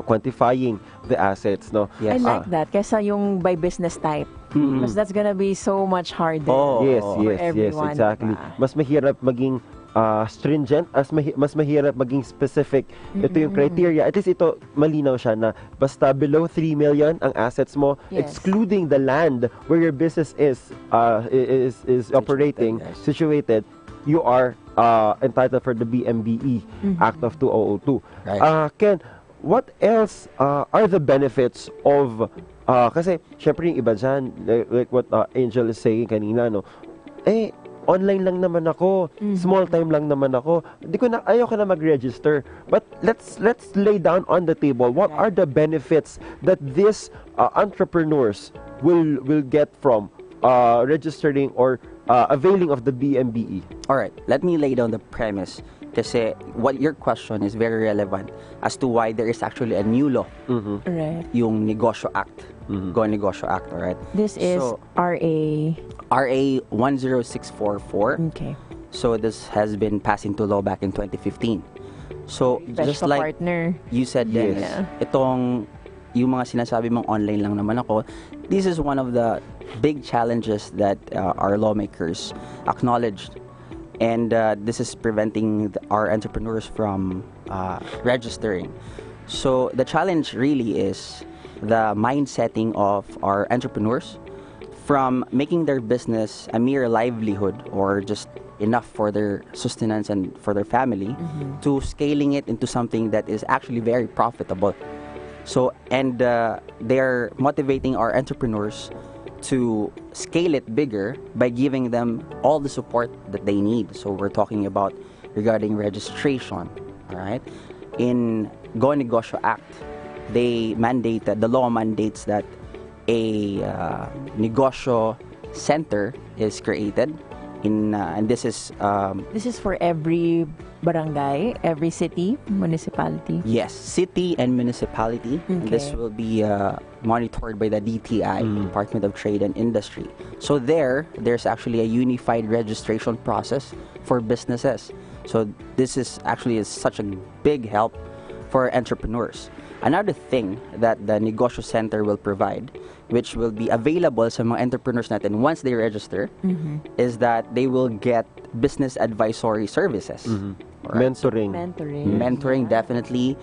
Quantifying the assets, no? I Yes. like that. Kesa yung by business type. Because that's gonna be so much harder. Oh. Yes, for yes, everyone, exactly. diba? Mas mahirap maging stringent, mas mahirap maging specific. Ito yung criteria. At least ito, malinaw siya na basta below 3 million ang assets mo, Yes. excluding the land where your business is operating, yes. situated, you are entitled for the BMBE Act of 2002. Right. Ken, what else are the benefits of kasi syempre yung iba dyan, like what Angel is saying kanina, no, online lang naman ako, small time lang naman ako, ayaw ko na mag-register. But let's lay down on the table what are the benefits that these entrepreneurs will get from registering or availing of the BMBE. Alright, let me lay down the premise. Kasi what your question is very relevant as to why there is actually a new law, Right. yung Negosyo Act. Go Negosyo Act, alright? This is So, RA. RA 10644. Okay. So this has been passed into law back in 2015. So Best just like partner. you said, Yes. Dennis, itong yung mga sinasabi mong online lang naman ako, this is one of the big challenges that our lawmakers acknowledged. And this is preventing our entrepreneurs from registering. So the challenge really is the mindsetting of our entrepreneurs from making their business a mere livelihood or just enough for their sustenance and for their family to scaling it into something that is actually very profitable. So, and they're motivating our entrepreneurs to scale it bigger by giving them all the support that they need. So we're talking about regarding registration, all right? In Go Negosyo Act, the law mandates that a negosyo center is created and this is for every barangay, every city, municipality. yes, city and municipality. And this Okay. will be monitored by the DTI, Department of Trade and Industry. So there's actually a unified registration process for businesses. So this is actually such a big help for entrepreneurs. Another thing that the Negosyo Center will provide, which will be available sa mga entrepreneurs natin once they register, is that they will get business advisory services. Alright, Mentoring, definitely.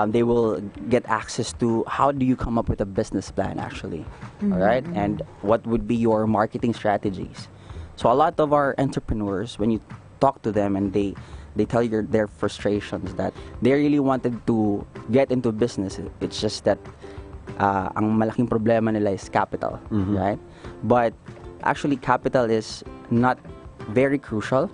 They will get access to how do you come up with a business plan, actually. All right, and what would be your marketing strategies. So a lot of our entrepreneurs, when you talk to them and they tell you their frustrations that they really wanted to get into business, it's just that ang malaking problema nila is capital, right? But actually capital is not very crucial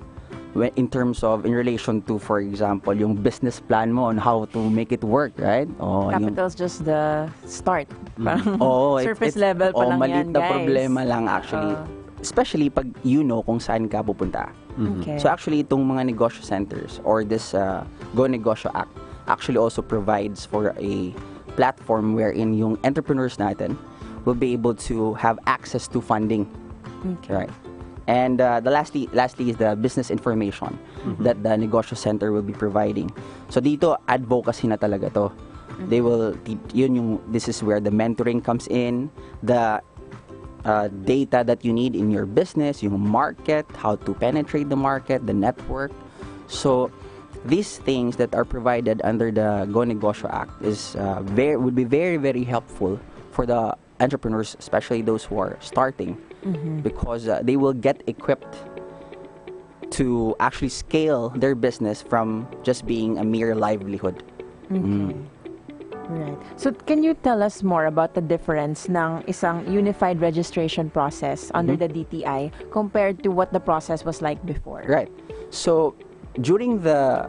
in terms of, in relation to, for example, yung business plan mo on how to make it work, right? Capital's just the start. Parang surface it's level pa lang maliit yan, na guys. problema lang actually. Especially pag you know kung saan ka pupunta. Okay. So actually, itong mga negosyo centers or this Go Negosyo Act actually also provides for a platform wherein yung entrepreneurs natin will be able to have access to funding. Okay. Right. And the lastly is the business information that the negosyo center will be providing. So dito, advocacy na talaga to. They will, this is where the mentoring comes in, the data that you need in your business, yung market, how to penetrate the market, the network. So these things that are provided under the Go Negosyo Act would be very, very helpful for the entrepreneurs, especially those who are starting, because they will get equipped to actually scale their business from just being a mere livelihood. Right. So can you tell us more about the difference ng isang unified registration process under the DTI compared to what the process was like before? Right. So during the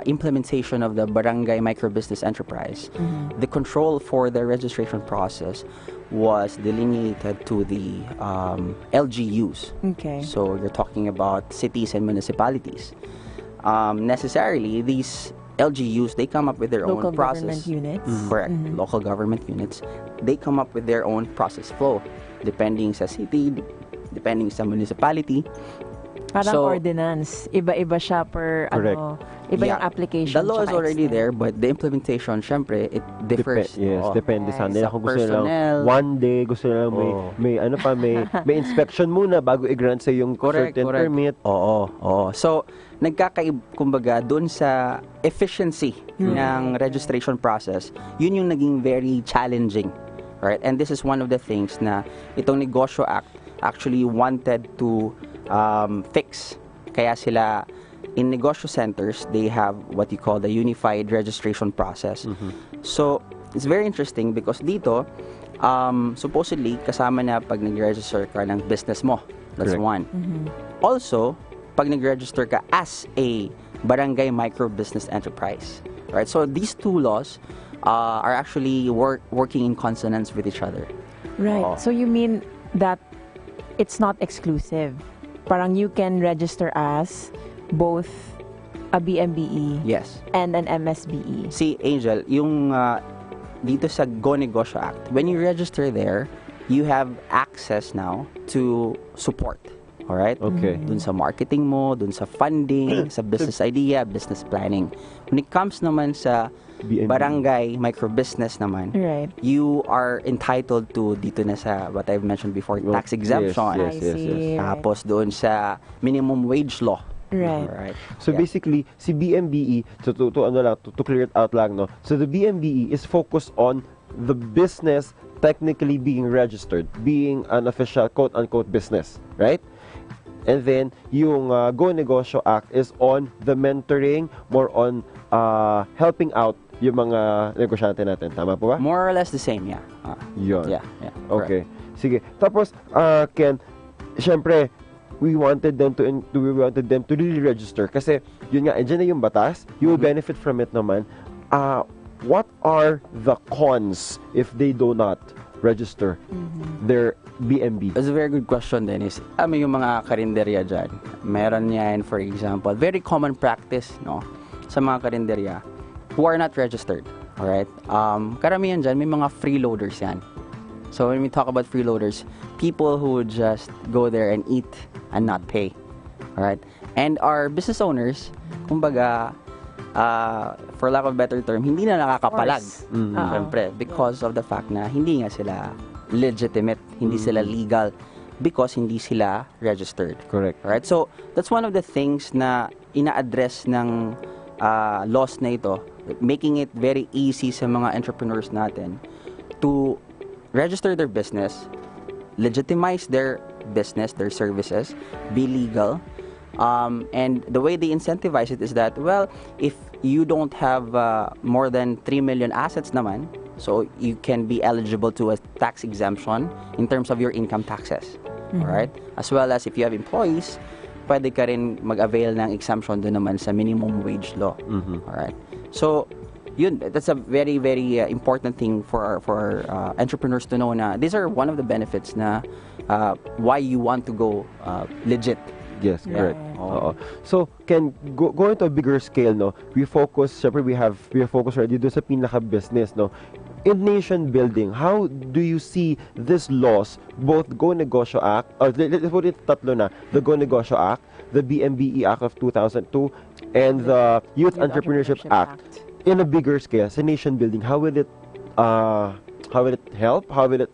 implementation of the Barangay Microbusiness Enterprise, the control for the registration process was delineated to the LGUs. Okay. So you're talking about cities and municipalities. Necessarily, these LGUs, they come up with their Local own process. government units. Correct. Local government units. They come up with their own process flow, depending sa city, depending sa municipality. Parang So, ordinance. Iba-iba siya per, Correct. iba yung application. The law is tsaka already extent. there, but the implementation, syempre, it differs. Yes, Oo. depende sa nila. Sa Kung gusto nila personnel. one day, gusto nila may inspection muna bago i-grant sa yung certain permit. Oo. So, kumbaga, dun sa efficiency ng registration process, yun yung naging very challenging. Right? And this is one of the things na itong Negosyo Act actually wanted to fix. Kaya sila, in negosyo centers, they have what you call the unified registration process. So, it's very interesting because dito, supposedly, kasama na pag nag-register ka ng business mo. That's one. Also, pag nag-register ka as a barangay micro-business enterprise. Right? So, these two laws are actually working in consonance with each other. Right. So you mean that it's not exclusive? Parang you can register as both a BMBE Yes. and an MSBE. See, Angel, yung dito sa Go Negosyo Act, when you register there, you have access now to support. Alright? Okay. Dun sa marketing mo, dun sa funding, sa business idea, business planning. When it comes naman sa BMB. barangay microbusiness naman, Right. you are entitled to dito na sa what I've mentioned before, tax exemption. Yes. I see. Tapos doon sa minimum wage law. Right. Alright. So Yeah. basically, si BMBE, to clear it out lang, no? So the BMBE is focused on the business technically being registered, being an official quote-unquote business, right? And then, yung Go Negosyo Act is on the mentoring, more on helping out yung mga negosyante natin. Tama po ba? More or less the same, yeah. Yun. Yeah. Okay. Sige. Tapos, Ken, syempre, we wanted them to really register kasi yun nga, dyan na yung batas, you will benefit from it naman. What are the cons if they do not register their BMB? That's a very good question, Dennis. Yung mga karinderya dyan, meron yan, for example, very common practice, no, sa mga karinderya who are not registered. Alright? Karamihan dyan, may mga freeloaders yan. So when we talk about freeloaders, people who would just go there and eat and not pay. Alright? And our business owners, kumbaga, for lack of a better term, hindi na nakakapalag. Siyempre, because of the fact na hindi nga sila legitimate, hindi sila legal, because hindi sila registered. Correct. Alright? So, that's one of the things na ina-address ng laws na ito, making it very easy sa mga entrepreneurs natin to register their business, legitimize their business, their services, be legal. And the way they incentivize it is that, well, if you don't have more than 3 million assets naman, so you can be eligible to a tax exemption in terms of your income taxes. Alright? As well as if you have employees, pwede ka rin mag-avail ng exemption doon naman sa minimum wage law. Alright? So, yun, that's a very, very important thing for our entrepreneurs to know na these are one of the benefits na why you want to go legit. Yes, correct. So, can go into a bigger scale, no? We focus, syempre we are focused already doon sa pinaka-business, no? In nation building, how do you see this laws, both Go Negosyo Act, or let's put it tatlo na, the Go Negosyo Act, the BMBE Act of 2002, and the Youth Entrepreneurship Act, in a bigger scale, sa nation building, how will it help? How will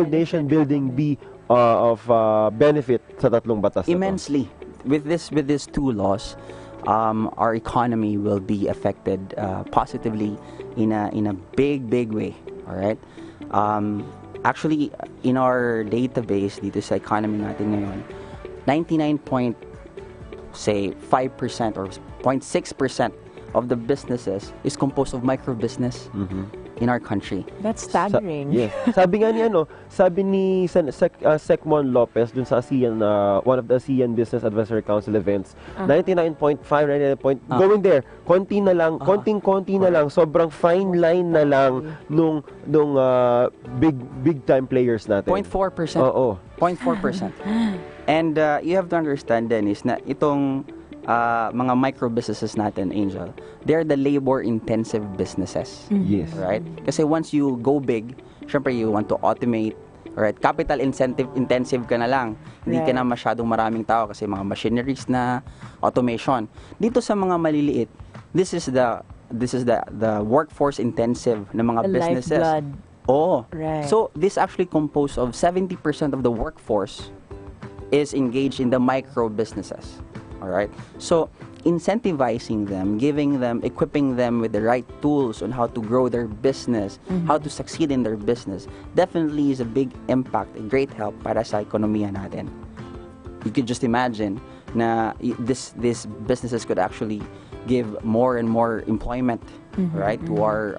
nation building be of benefit sa tatlong batas? Immensely. With these two laws, our economy will be affected positively in a big way. All right. Actually, in our database dito sa economy natin ngayon, 99.5% or 0.6% of the businesses is composed of micro business in our country. That's staggering. Yes. Sabi nga ni sabi ni Secmon Lopez dun sa ASEAN, one of the ASEAN Business Advisory Council events, 99.5, going there, konti na lang, konting-konti na lang, sobrang fine line na lang nung big time players natin. 0.4%. Oo. 0.4%. And you have to understand, Dennis, na itong mga micro businesses natin, Angel, they're the labor-intensive businesses. Yes. Right? Kasi once you go big, syempre you want to automate, right? Capital intensive ka na lang. Hindi ka na masyadong maraming tao kasi mga machineries na, automation. Dito sa mga maliliit, this is the workforce intensive na mga businesses. Lifeblood. Oh. Right. So this actually composed of 70% of the workforce is engaged in the micro businesses. All right. So incentivizing them, equipping them with the right tools on how to grow their business, how to succeed in their business, definitely is a big impact, a great help para sa ekonomiya natin. You could just imagine na these businesses could actually give more and more employment, right, to our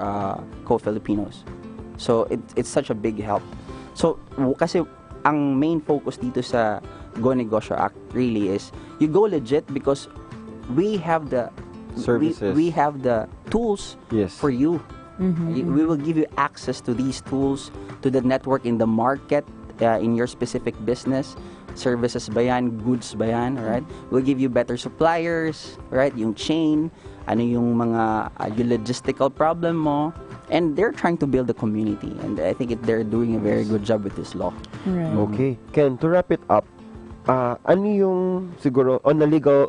co-Filipinos. So it's such a big help. So kasi ang main focus dito sa Go Negosyo Act really is you go legit because we have the services. We have the tools for you. We will give you access to these tools, to the network in the market, in your specific business. Services ba yan? Goods ba yan? Right? We'll give you better suppliers, right? Yung chain, ano yung mga yung logistical problem mo. And they're trying to build a community, and I think they're doing a very good job with this law. Right. Okay. Ken, to wrap it up, ano yung siguro on the legal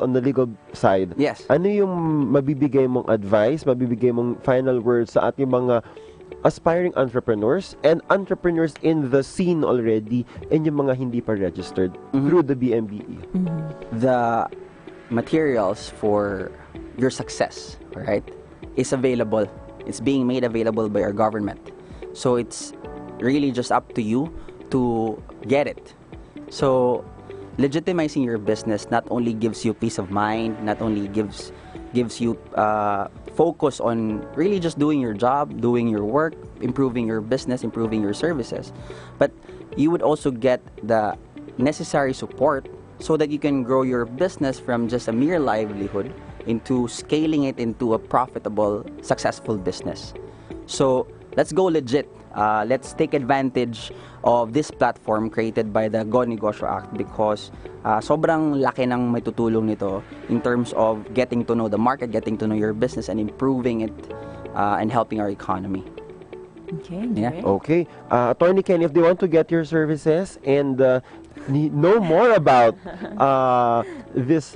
side? Yes. Ano yung mabibigay mong advice, mabibigay mong final words sa ating mga aspiring entrepreneurs and entrepreneurs in the scene already and yung mga hindi pa registered through the BMBE? The materials for your success, right, is available. It's being made available by our government. So it's really just up to you to get it. So legitimizing your business not only gives you peace of mind, not only gives you focus on really just doing your job, doing your work, improving your business, improving your services, but you would also get the necessary support so that you can grow your business from just a mere livelihood into scaling it into a profitable, successful business. So let's go legit. Let's take advantage of this platform created by the Go Negosyo Act because sobrang laki ng may tutulong nito in terms of getting to know the market, getting to know your business, and improving it and helping our economy. Okay. Yeah. Okay. Attorney Ken, if they want to get your services and know more about this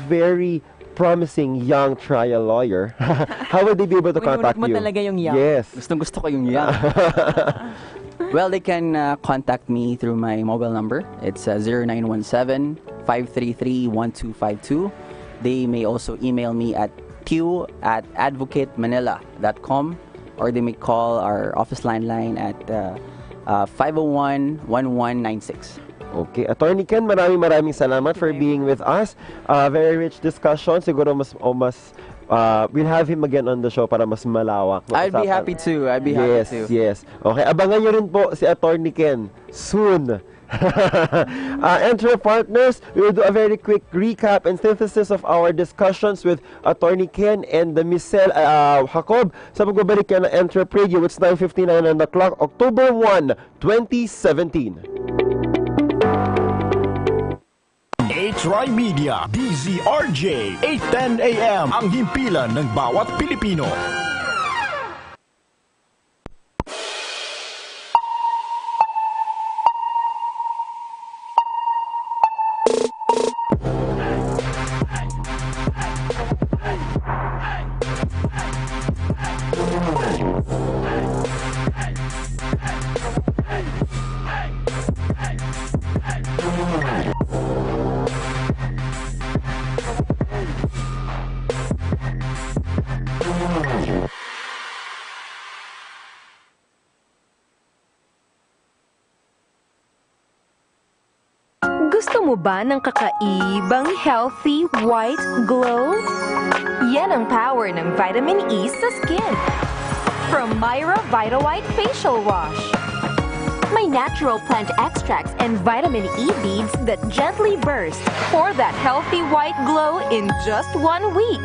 very promising young trial lawyer, how would they be able to contact you? Talaga yung young. Yes. Gusto ko yung young. Well, they can contact me through my mobile number. It's 0917-533-1252. They may also email me at q@advocatemanila.com, or they may call our office line at 501-1196. Okay. Attorney Ken, maraming salamat for being with us. Very rich discussion. Siguro mas we'll have him again on the show para mas malawak. I'd be happy to. Yes. Okay, abangan nyo rin po si Attorney Ken soon. Entrep partners, we will do a very quick recap and synthesis of our discussions with Attorney Ken and the Miss Sel Jacob sa pagbabalik yan ng Entrep Radio. It's 9:59 on the clock, October 1, 2017. TriMedia, DZRJ, 8:10 AM, ang himpilan ng bawat Pilipino. Gusto mo ba ng kakaibang healthy white glow? Yan ang power ng vitamin E sa skin. From Myra Vita White Facial Wash. May natural plant extracts and vitamin E beads that gently burst for that healthy white glow in just 1 week.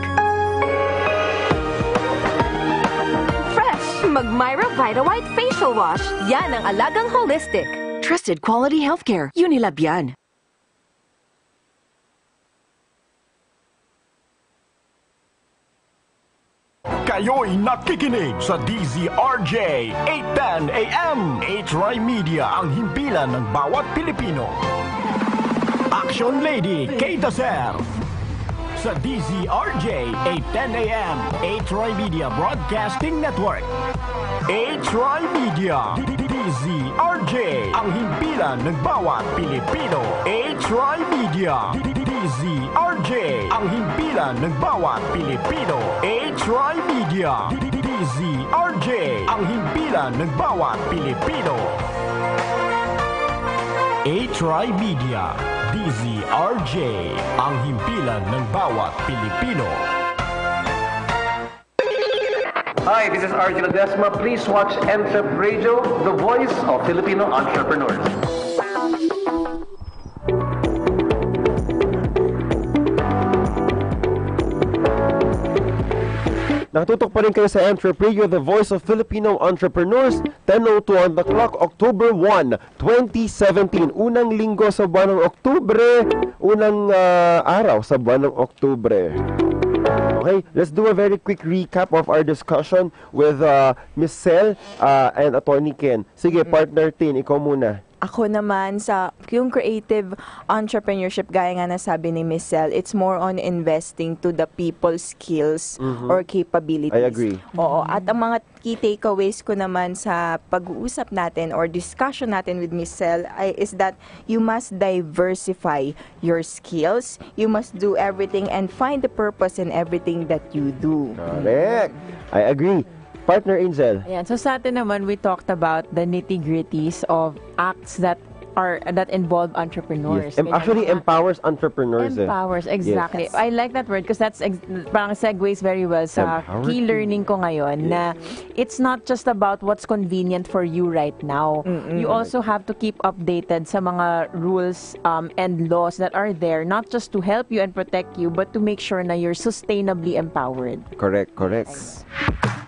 Fresh, mag-Myra Vita White Facial Wash. Yan ang alagang holistic. Trusted quality healthcare. Unilab yan. Kayo'y nakikinig sa DZRJ 8:10 AM. TriMedia, ang himpilan ng bawat Pilipino. Action Lady Kay Dazer sa DZRJ 8:10 AM. TriMedia Broadcasting Network. TriMedia, DZRJ, ang himpilan ng bawat Pilipino. TriMedia, DZRJ, ang himpilan ng bawat Pilipino. TriMedia, DZRJ, ang himpilan ng bawat Pilipino. TriMedia, DZRJ, ang himpilan ng bawat Pilipino. Hi, this is Arjun Ledesma. Please watch Entrep Radio, the voice of Filipino entrepreneurs. Nakatutok pa rin kayo sa Entrep Radio, the voice of Filipino entrepreneurs. 10:02 on the clock, October 1, 2017. Unang linggo sa buwan ng Oktubre. Unang araw sa buwan ng Oktubre. Okay, let's do a very quick recap of our discussion with Miss Sel and Attorney Ken. Sige, partner Tin, ikaw muna. Ako naman sa yung creative entrepreneurship, gaya nga nasabi ni Miss Sel, it's more on investing to the people's skills or capabilities. I agree. Oo, at ang mga key takeaways ko naman sa pag-uusap natin or discussion natin with Miss Sel is that you must diversify your skills, you must do everything and find the purpose in everything that you do. Correct. I agree. Partner Angel. Ayan. So sa atin naman, we talked about the nitty-gritties of acts that involve entrepreneurs. Yes. Actually, empowers entrepreneurs. Empowers, exactly. Yes. I like that word because that's parang segues very well sa key learning ko ngayon na it's not just about what's convenient for you right now. You also have to keep updated sa mga rules and laws that are there, not just to help you and protect you, but to make sure na you're sustainably empowered. Correct. Yes.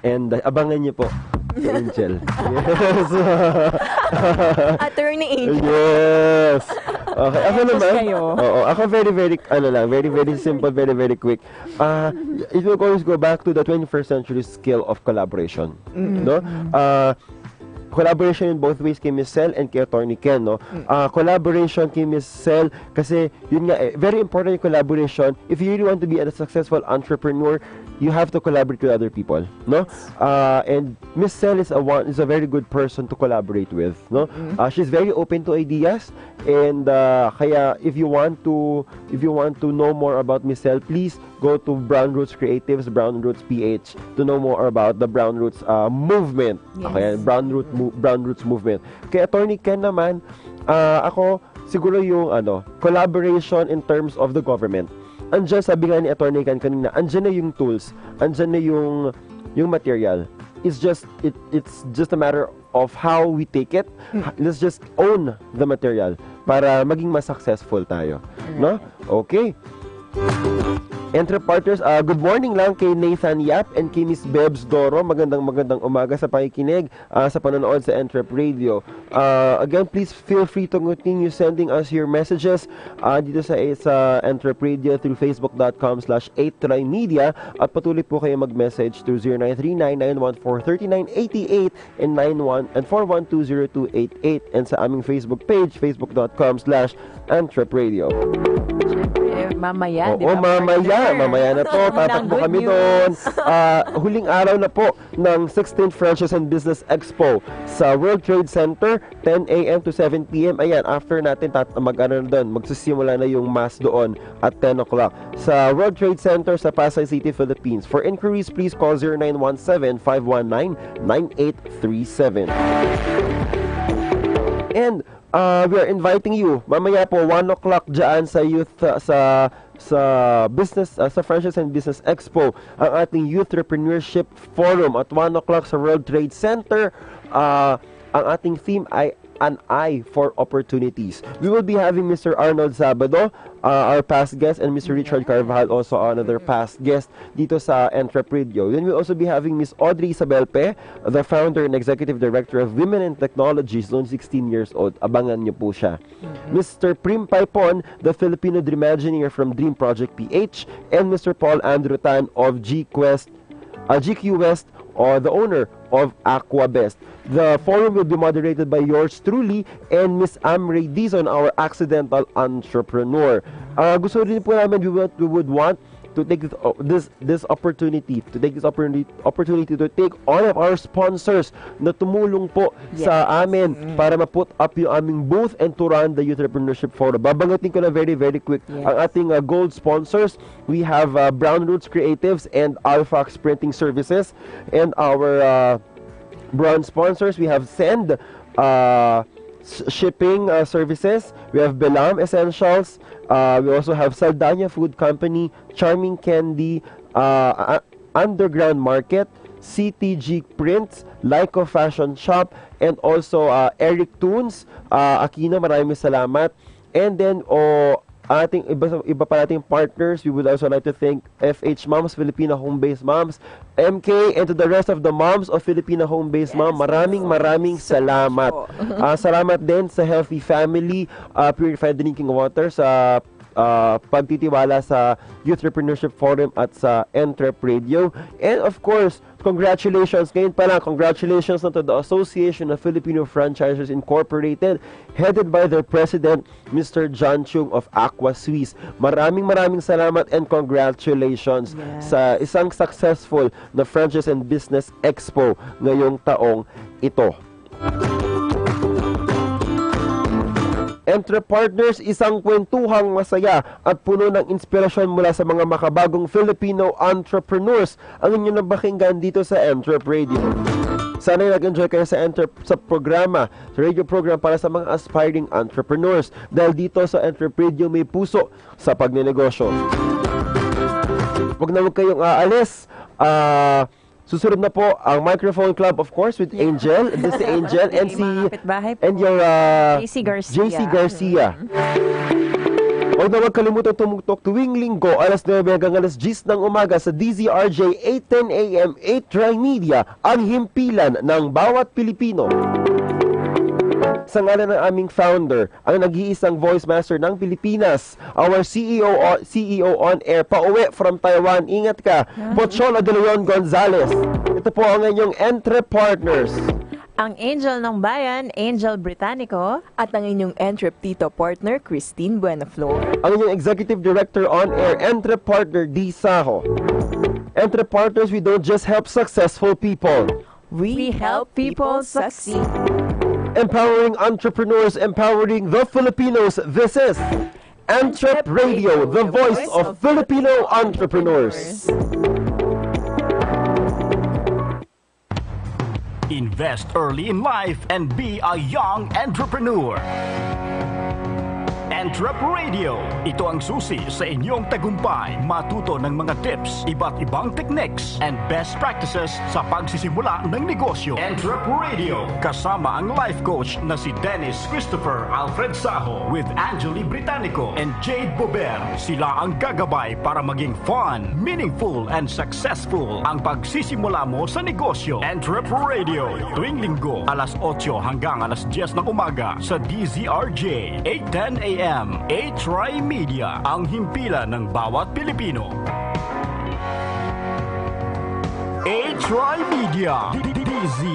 And abangan niyo po si Angel. Yes. Attorney Angel. Yes. Okay, ako naman. Oo, ako very simple, very quick. It will always go back to the 21st century skill of collaboration. No? Collaboration in both ways kay Miss Sel and kay Attorney Ken, no? Collaboration kay Miss Sel kasi yun nga very important yung collaboration. If you really want to be a successful entrepreneur, you have to collaborate with other people, no? And Miss Sel is a very good person to collaborate with, no? She's very open to ideas, and kaya if you want to know more about Miss Sel, please go to Brown Roots Creatives, Brown Roots PH to know more about the Brown Roots movement. Yes. Okay, Brown Roots movement. Kay Attorney Ken naman, ako siguro yung collaboration in terms of the government. andyan, sabi nga ni Atty. Kan kanina, andyan na yung tools, andyan na yung material. It's just a matter of how we take it. Let's just own the material para maging mas successful tayo. No? Okay. Entrep partners, good morning lang kay Nathan Yap and kay Miss Bebs Doro. Magandang umaga sa pakikinig, sa panonood sa Entrep Radio. Again, please feel free to continue sending us your messages dito sa Entrep Radio through facebook.com/8trimedia at patuloy po kayo mag-message through 0939-914-3988 and 4120288 and sa aming Facebook page, facebook.com/Entrep Radio. Mamaya, di ba? Mamaya na to. Tatakbo kami doon. Huling araw na po ng 16th Franchise and Business Expo sa World Trade Center, 10 a.m. to 7 p.m. Ayan, after natin magsisimula na yung mass doon at 10 o'clock sa World Trade Center sa Pasay City, Philippines. For inquiries, please call 0917-519-9837. And we are inviting you mamaya po 1 o'clock dyan sa youth sa business sa Franchise and Business Expo ang ating Youth Entrepreneurship Forum at 1 o'clock sa World Trade Center. Ang ating theme ay An Eye for Opportunities. We will be having Mr. Arnold Sabado, our past guest, and Mr. Richard Carvajal, also another past guest dito sa Entrep Radio. Then we'll also be having Miss Audrey Isabel Pe, the founder and executive director of Women in Technology, zone 16 years old. Abangan niyo po siya. Mr. Prim Paipon, the Filipino Dream Engineer from Dream Project PH, and Mr. Paul Andrew Tan of GQ West, or the owner of Aquabest. The forum will be moderated by yours truly and Miss Amray Dizon, our accidental entrepreneur. Gusto rin po namin, we would want to take this opportunity to take take all of our sponsors na tumulong po sa amin para ma-put up yung aming booth and to run the Youth Entrepreneurship Forum. Babangatin ko na very quick ang ating gold sponsors. We have Brown Roots Creatives and Alphax Printing Services, and our bronze sponsors, we have Send shipping services, we have Belam Essentials, we also have Saldana Food Company, Charming Candy, Underground Market, CTG Prints, Lyco Fashion Shop, and also Eric Toons, Aquino, maraming salamat. And then ating iba pa nating partners, we would also like to thank FH Moms, Filipino Home-Based Moms, MK, and to the rest of the moms of Filipino Home-Based Mom, maraming salamat. Salamat din sa Healthy Family, Purified Drinking Water, sa pagtitiwala sa Youth Entrepreneurship Forum at sa Entrep Radio. And of course, congratulations, ngayon pa lang, congratulations na to the Association of Filipino Franchisers Incorporated, headed by their president, Mr. John Chung of Aqua Suisse. Maraming salamat and congratulations sa isang successful na Franchise and Business Expo ngayong taong ito. Entrep Partners, isang kwentuhang masaya at puno ng inspirasyon mula sa mga makabagong Filipino entrepreneurs ang inyong nabakinggan dito sa Entrep Radio. Sana'y nag-enjoy kayo sa programa, sa radio program para sa mga aspiring entrepreneurs, dahil dito sa Entrep Radio may puso sa pagnenegosyo. Huwag na huwag kayong aalis. Susunod na po ang Microphone Club, of course, with Angel. This is Angel and your JC Garcia. Huwag na huwag kalimutan tumugtok tuwing linggo, alas 9 hanggang alas 10 ng umaga sa DZRJ 8:10 AM 8 TriMedia, ang himpilan ng bawat Pilipino. Sa ngalan ng aming founder, ang nag-iisang voice master ng Pilipinas, our CEO on air, pauwi from Taiwan, ingat ka, Pocholo de Leon Gonzalez. Ito po ang inyong Entrep Partners. Ang Angel ng Bayan, Angel Britannico. At ang inyong Entrep Tito Partner, Christine Buenaflor. Ang inyong Executive Director on air, Entrep Partner, D. Saho. Entrep Partners, we don't just help successful people. We help people succeed. Empowering entrepreneurs, empowering the Filipinos. This is Entrep Radio, the voice of Filipino entrepreneurs. Invest early in life and be a young entrepreneur. Entrep Radio. Ito ang susi sa inyong tagumpay. Matuto ng mga tips, iba't ibang techniques, and best practices sa pagsisimula ng negosyo. Entrep Radio. Kasama ang life coach na si Dennis Christopher Alfred Saho with Angeli Britannico and Jade Bober. Sila ang gagabay para maging fun, meaningful, and successful ang pagsisimula mo sa negosyo. Entrep Radio. Tuwing linggo, alas 8 hanggang alas 10 ng umaga sa DZRJ, 8:10 a.m. TriMedia, ang himpilan ng bawat Pilipino. TriMedia, DZ